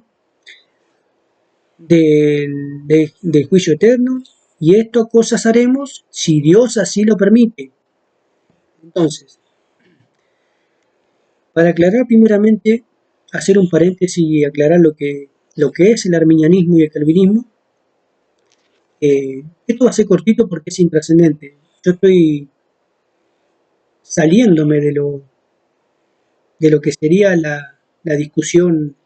del juicio eterno, y esto cosas haremos si Dios así lo permite. Entonces, para aclarar primeramente, hacer un paréntesis y aclarar lo que es el arminianismo y el calvinismo. Esto va a ser cortito porque es intrascendente. Yo estoy saliéndome de lo que sería la discusión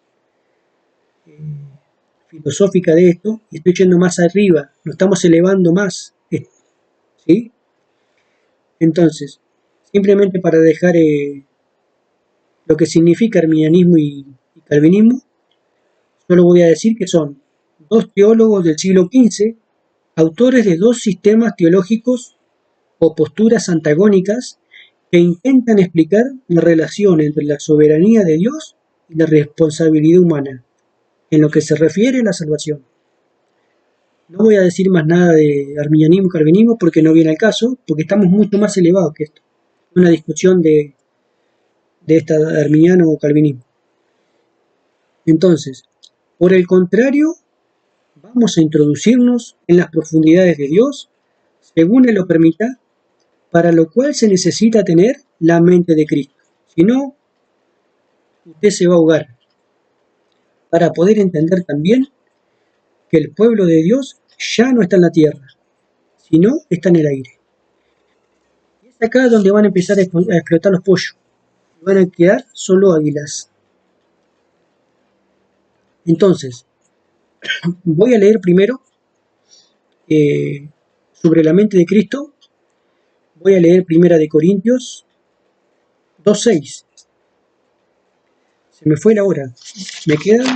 filosófica de esto y estoy yendo más arriba, lo estamos elevando más, ¿sí? Entonces, simplemente para dejar lo que significa arminianismo y calvinismo, solo voy a decir que son 2 teólogos del siglo XV, autores de 2 sistemas teológicos o posturas antagónicas que intentan explicar la relación entre la soberanía de Dios y la responsabilidad humana, en lo que se refiere a la salvación. No voy a decir más nada de arminianismo y calvinismo porque no viene al caso, porque estamos mucho más elevados que esto. Una discusión de esta arminiano o calvinismo. Entonces, por el contrario, vamos a introducirnos en las profundidades de Dios, según Él lo permita, para lo cual se necesita tener la mente de Cristo. Si no, usted se va a ahogar. Para poder entender también que el pueblo de Dios ya no está en la tierra, sino está en el aire. Y es acá donde van a empezar a explotar los pollos. Van a quedar solo águilas. Entonces, voy a leer primero sobre la mente de Cristo. Voy a leer Primera de Corintios 2:6. Se me fue la hora. Me quedan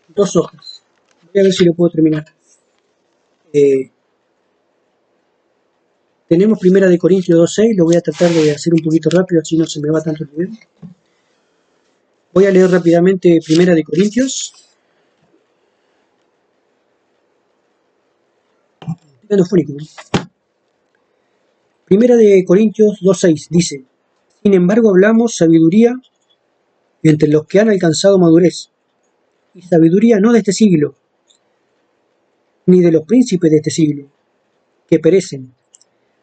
2 hojas. Voy a ver si lo puedo terminar. Tenemos Primera de Corintios 2:6. Lo voy a tratar de hacer un poquito rápido, así no se me va tanto el video. Voy a leer rápidamente Primera de Corintios. Primera de Corintios 2:6 dice: sin embargo hablamos sabiduría entre los que han alcanzado madurez, y sabiduría no de este siglo, ni de los príncipes de este siglo, que perecen,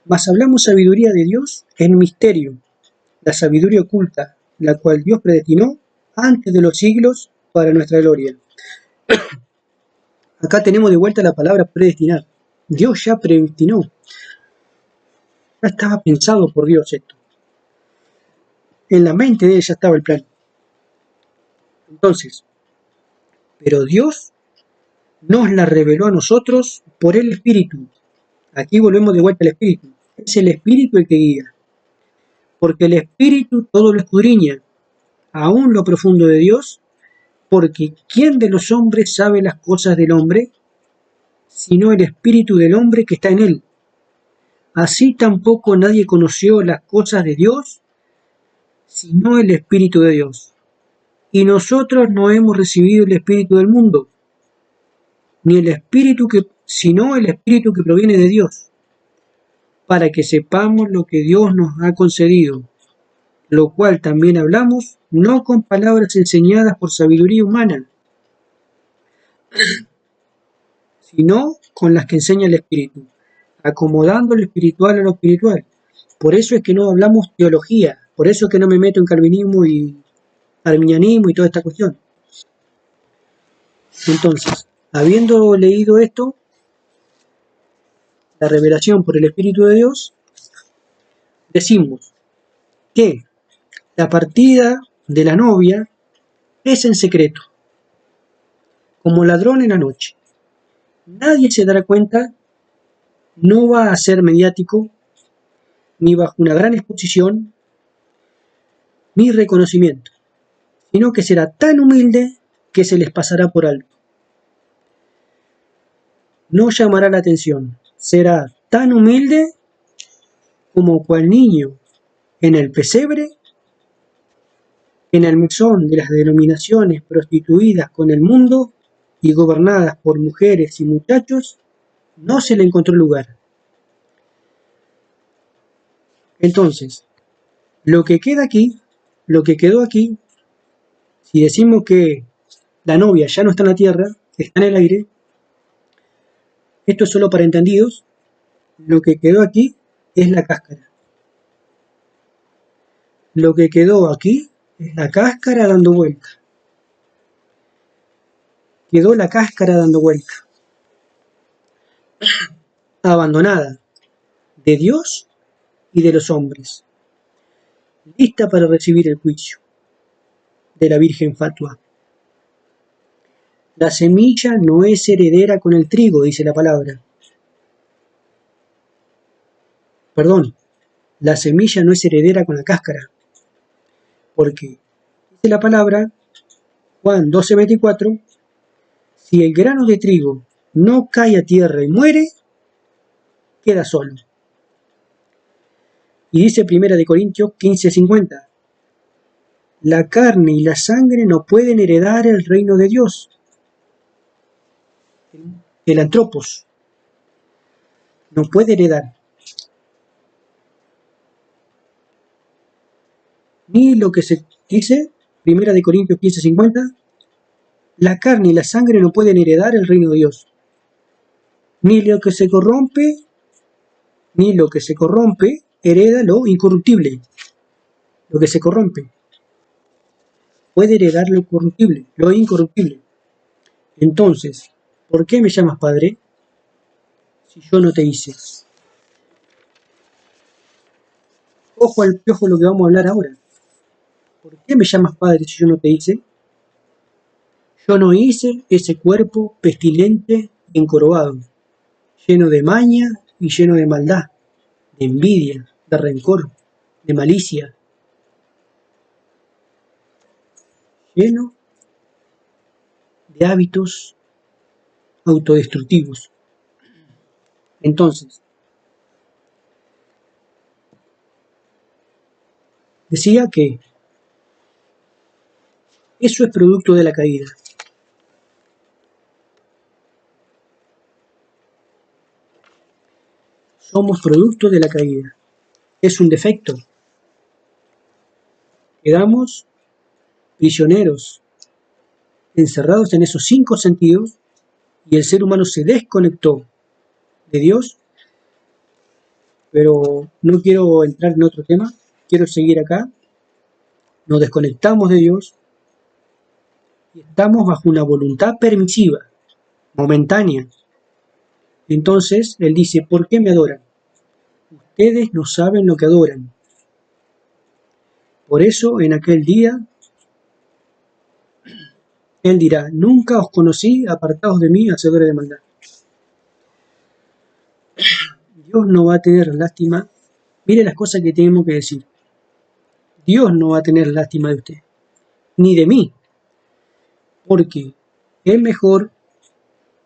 mas hablamos sabiduría de Dios en misterio, la sabiduría oculta, la cual Dios predestinó antes de los siglos para nuestra gloria. Acá tenemos de vuelta la palabra predestinar. Dios ya predestinó. Ya estaba pensado por Dios esto. En la mente de él ya estaba el plan. Entonces, pero Dios nos la reveló a nosotros por el Espíritu. Aquí volvemos de vuelta al Espíritu. Es el Espíritu el que guía. Porque el Espíritu todo lo escudriña, aún lo profundo de Dios, porque ¿quién de los hombres sabe las cosas del hombre, sino el Espíritu del hombre que está en él? Así tampoco nadie conoció las cosas de Dios, sino el Espíritu de Dios. Y nosotros no hemos recibido el Espíritu del mundo, ni el Espíritu sino el Espíritu que proviene de Dios, para que sepamos lo que Dios nos ha concedido, lo cual también hablamos, no con palabras enseñadas por sabiduría humana, sino con las que enseña el Espíritu, acomodando lo espiritual a lo espiritual. Por eso es que no hablamos teología, por eso es que no me meto en calvinismo y arminianismo y toda esta cuestión. Entonces, habiendo leído esto, la revelación por el Espíritu de Dios, decimos que la partida de la novia es en secreto, como ladrón en la noche. Nadie se dará cuenta, no va a ser mediático, ni bajo una gran exposición, ni reconocimiento, sino que será tan humilde que se les pasará por alto. No llamará la atención, será tan humilde como cual niño en el pesebre, en el mesón de las denominaciones prostituidas con el mundo y gobernadas por mujeres y muchachos, no se le encontró lugar. Entonces, lo que quedó aquí, si decimos que la novia ya no está en la tierra, está en el aire, esto es solo para entendidos, lo que quedó aquí es la cáscara. Lo que quedó aquí es la cáscara dando vuelta. Quedó la cáscara dando vuelta. Abandonada de Dios y de los hombres. Lista para recibir el juicio de la Virgen fatua. La semilla no es heredera con el trigo, dice la palabra. Perdón, la semilla no es heredera con la cáscara. Porque, dice la palabra, Juan 12:24, si el grano de trigo no cae a tierra y muere, queda solo. Y dice 1 Corintios 15:50, la carne y la sangre no pueden heredar el reino de Dios. El antropos no puede heredar. Ni lo que se dice, 1 Corintios 15:50, la carne y la sangre no pueden heredar el reino de Dios. Ni lo que se corrompe hereda lo incorruptible. Lo que se corrompe puede heredar lo corruptible, lo incorruptible. Entonces, ¿por qué me llamas Padre si yo no te hice? Ojo al piojo lo que vamos a hablar ahora. ¿Por qué me llamas Padre si yo no te hice? Yo no hice ese cuerpo pestilente y encorvado, lleno de maña y lleno de maldad, de envidia, de rencor, de malicia, lleno de hábitos autodestructivos. Entonces, decía que eso es producto de la caída. Somos producto de la caída. Es un defecto. Quedamos prisioneros, encerrados en esos 5 sentidos, y el ser humano se desconectó de Dios. Pero no quiero entrar en otro tema, quiero seguir acá. Nos desconectamos de Dios y estamos bajo una voluntad permisiva, momentánea. Entonces Él dice, ¿por qué me adoran? Ustedes no saben lo que adoran. Por eso en aquel día Él dirá, nunca os conocí, apartados de mí, hacedores de maldad. Dios no va a tener lástima. Mire las cosas que tenemos que decir. Dios no va a tener lástima de usted, ni de mí, porque es mejor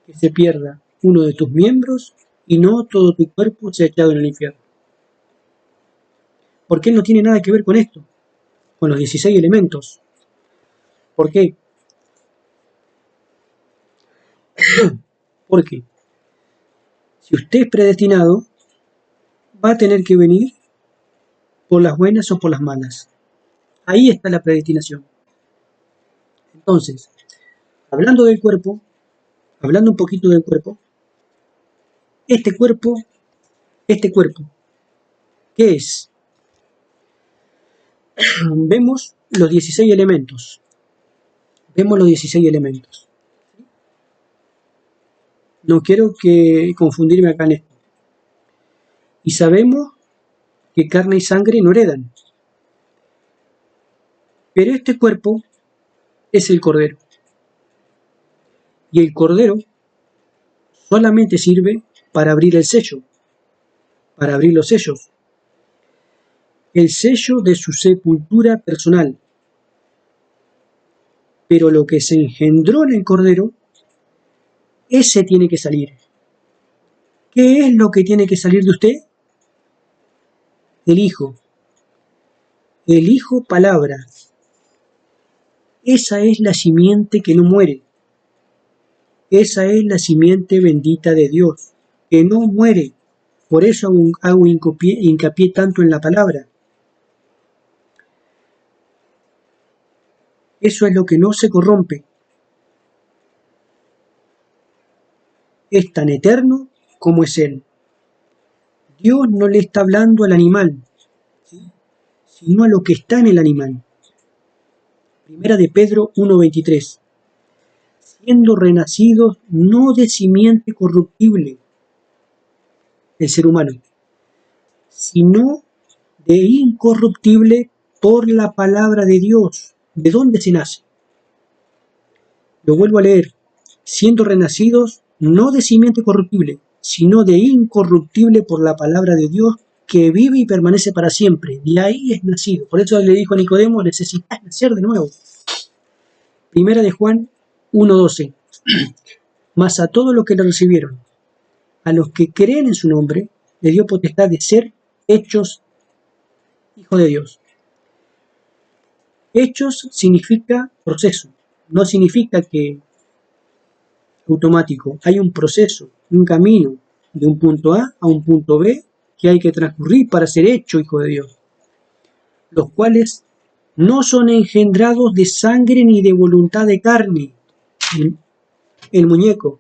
que se pierda uno de tus miembros y no todo tu cuerpo sea echado en el infierno. Porque Él no tiene nada que ver con esto, con los 16 elementos. ¿Por qué? Porque si usted es predestinado, va a tener que venir por las buenas o por las malas. Ahí está la predestinación. Entonces, hablando del cuerpo, hablando un poquito del cuerpo, este cuerpo, ¿qué es? Vemos los 16 elementos. No quiero confundirme acá en esto. Y sabemos que carne y sangre no heredan. Pero este cuerpo es el Cordero. Y el Cordero solamente sirve para abrir el sello, para abrir los sellos. El sello de su sepultura personal. Pero lo que se engendró en el Cordero, ese tiene que salir. ¿Qué es lo que tiene que salir de usted? El Hijo. El Hijo palabra. Esa es la simiente que no muere. Esa es la simiente bendita de Dios, que no muere. Por eso hago hincapié tanto en la palabra. Eso es lo que no se corrompe. Es tan eterno como es Él. Dios no le está hablando al animal, ¿sí?, sino a lo que está en el animal. Primera de Pedro 1:23. Siendo renacidos no de simiente corruptible, el ser humano, sino de incorruptible por la palabra de Dios. ¿De dónde se nace? Lo vuelvo a leer. Siendo renacidos no de simiente corruptible, sino de incorruptible por la palabra de Dios, que vive y permanece para siempre. De ahí es nacido. Por eso le dijo a Nicodemo, necesitas nacer de nuevo. Primera de Juan 1:12. Mas a todos los que le recibieron, a los que creen en su nombre, le dio potestad de ser hechos hijos de Dios. Hechos significa proceso, no significa que automático. Hay un proceso, un camino de un punto A a un punto B que hay que transcurrir para ser hecho hijo de Dios, los cuales no son engendrados de sangre ni de voluntad de carne. El muñeco,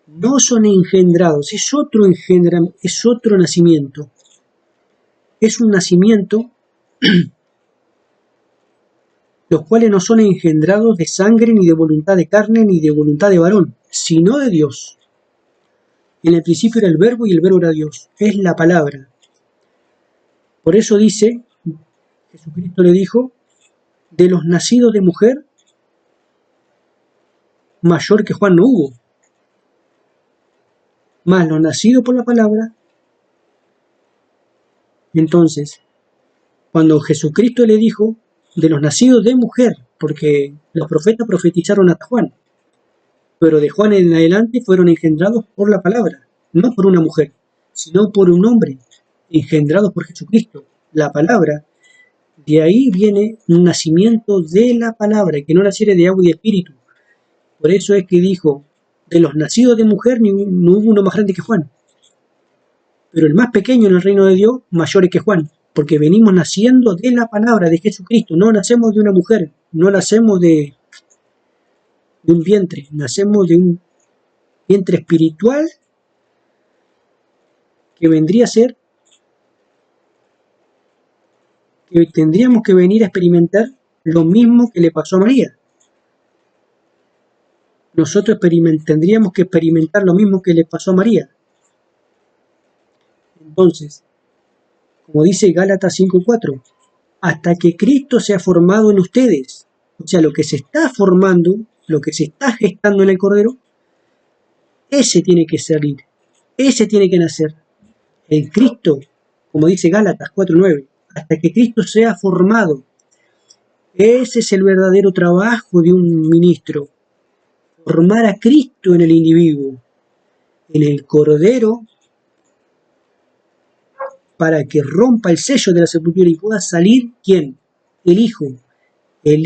no son engendrados, es otro nacimiento. Es un nacimiento los cuales no son engendrados de sangre, ni de voluntad de carne, ni de voluntad de varón, sino de Dios. En el principio era el verbo, y el verbo era Dios. Es la palabra. Por eso dice, Jesucristo le dijo, de los nacidos de mujer, mayor que Juan no hubo. Más los nacidos por la palabra. Entonces, cuando Jesucristo le dijo, de los nacidos de mujer, porque los profetas profetizaron hasta Juan, pero de Juan en adelante fueron engendrados por la palabra, no por una mujer, sino por un hombre, engendrados por Jesucristo, la palabra. De ahí viene un nacimiento de la palabra, que no naciere de agua y de espíritu. Por eso es que dijo, de los nacidos de mujer no hubo uno más grande que Juan. Pero el más pequeño en el reino de Dios, mayor es que Juan, porque venimos naciendo de la palabra de Jesucristo, no nacemos de una mujer, no nacemos de un vientre, nacemos de un vientre espiritual que vendría a ser que tendríamos que venir a experimentar lo mismo que le pasó a María. Nosotros tendríamos que experimentar lo mismo que le pasó a María. Entonces, como dice Gálatas 5:4, hasta que Cristo sea formado en ustedes, o sea, lo que se está formando, lo que se está gestando en el Cordero, ese tiene que salir, ese tiene que nacer. El Cristo, como dice Gálatas 4:9, hasta que Cristo sea formado. Ese es el verdadero trabajo de un ministro, formar a Cristo en el individuo, en el Cordero, para que rompa el sello de la sepultura y pueda salir, ¿quién? El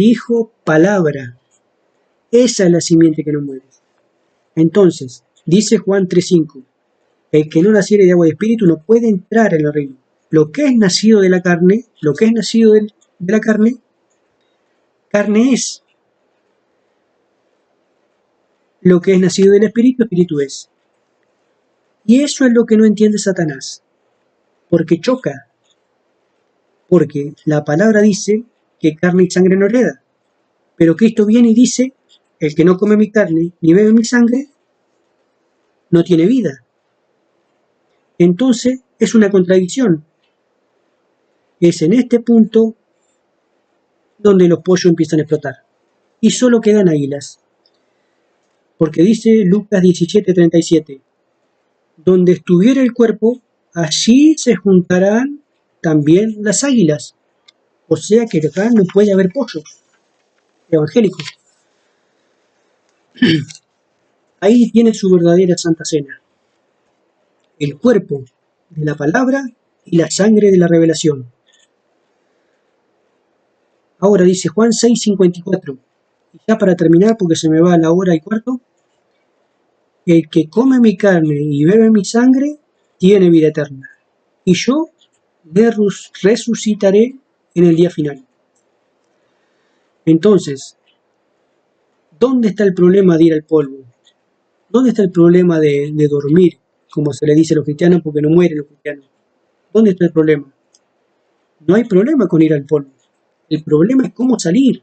Hijo palabra. Esa es la simiente que no muere. Entonces, dice Juan 3:5, el que no naciere de agua y de espíritu no puede entrar en el reino. Lo que es nacido de la carne, carne es. Lo que es nacido del espíritu, espíritu es. Y eso es lo que no entiende Satanás, porque choca. Porque la palabra dice que carne y sangre no hereda. Pero Cristo viene y dice, el que no come mi carne ni bebe mi sangre, no tiene vida. Entonces es una contradicción. Es en este punto donde los pollos empiezan a explotar. Y solo quedan águilas. Porque dice Lucas 17:37, donde estuviera el cuerpo, allí se juntarán también las águilas. O sea que acá no puede haber pollos evangélicos. Ahí tiene su verdadera Santa Cena. El cuerpo de la palabra y la sangre de la revelación. Ahora dice Juan 6:54. Y ya para terminar, porque se me va la hora y cuarto. El que come mi carne y bebe mi sangre, tiene vida eterna. Y yo le resucitaré en el día final. Entonces, ¿dónde está el problema de ir al polvo? ¿Dónde está el problema de dormir, como se le dice a los cristianos, porque no mueren los cristianos? ¿Dónde está el problema? No hay problema con ir al polvo. El problema es cómo salir.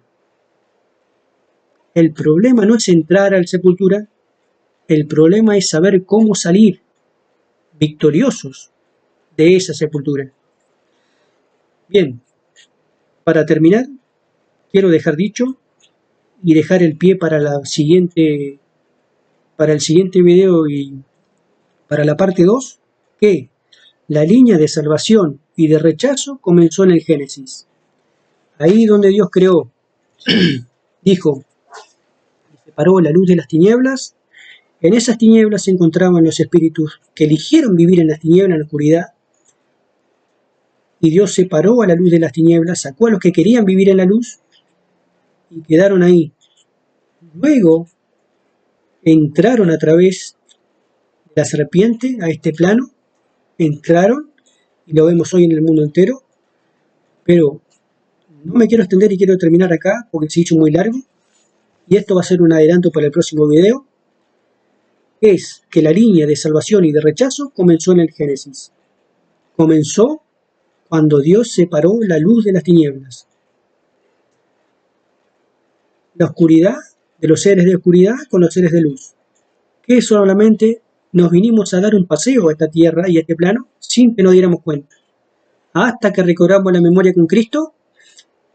El problema no es entrar a la sepultura. El problema es saber cómo salir victoriosos de esa sepultura. Bien, para terminar, quiero dejar dicho y dejar el pie para el siguiente video y para la parte 2, que la línea de salvación y de rechazo comenzó en el Génesis. Ahí donde Dios creó, dijo, separó la luz de las tinieblas. En esas tinieblas se encontraban los espíritus que eligieron vivir en las tinieblas, en la oscuridad. Y Dios separó a la luz de las tinieblas, sacó a los que querían vivir en la luz y quedaron ahí. Luego entraron a través de la serpiente a este plano, entraron, y lo vemos hoy en el mundo entero, pero no me quiero extender y quiero terminar acá porque se ha hecho muy largo, y esto va a ser un adelanto para el próximo video, es que la línea de salvación y de rechazo comenzó en el Génesis. Comenzó cuando Dios separó la luz de las tinieblas. la oscuridad de los seres de oscuridad con los seres de luz, que solamente nos vinimos a dar un paseo a esta tierra y a este plano sin que nos diéramos cuenta, hasta que recobramos la memoria con Cristo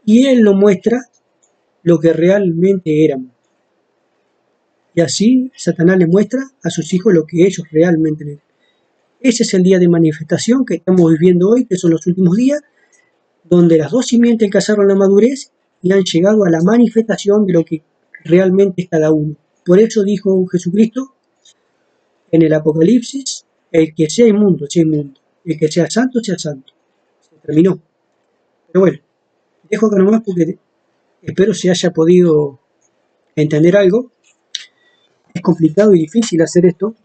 y Él nos muestra lo que realmente éramos. Y así Satanás le muestra a sus hijos lo que ellos realmente eran. Ese es el día de manifestación que estamos viviendo hoy, que son los últimos días, donde las dos simientes alcanzaron la madurez y han llegado a la manifestación de lo que realmente es cada uno. Por eso dijo Jesucristo en el Apocalipsis, el que sea inmundo, sea inmundo, el que sea santo, sea santo. Se terminó. Pero bueno, dejo acá nomás porque espero se haya podido entender algo. Es complicado y difícil hacer esto,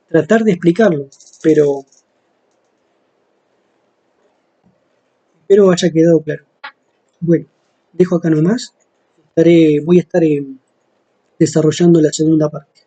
tratar de explicarlo, pero espero haya quedado claro. Bueno, dejo acá nomás. Voy a estar desarrollando la segunda parte.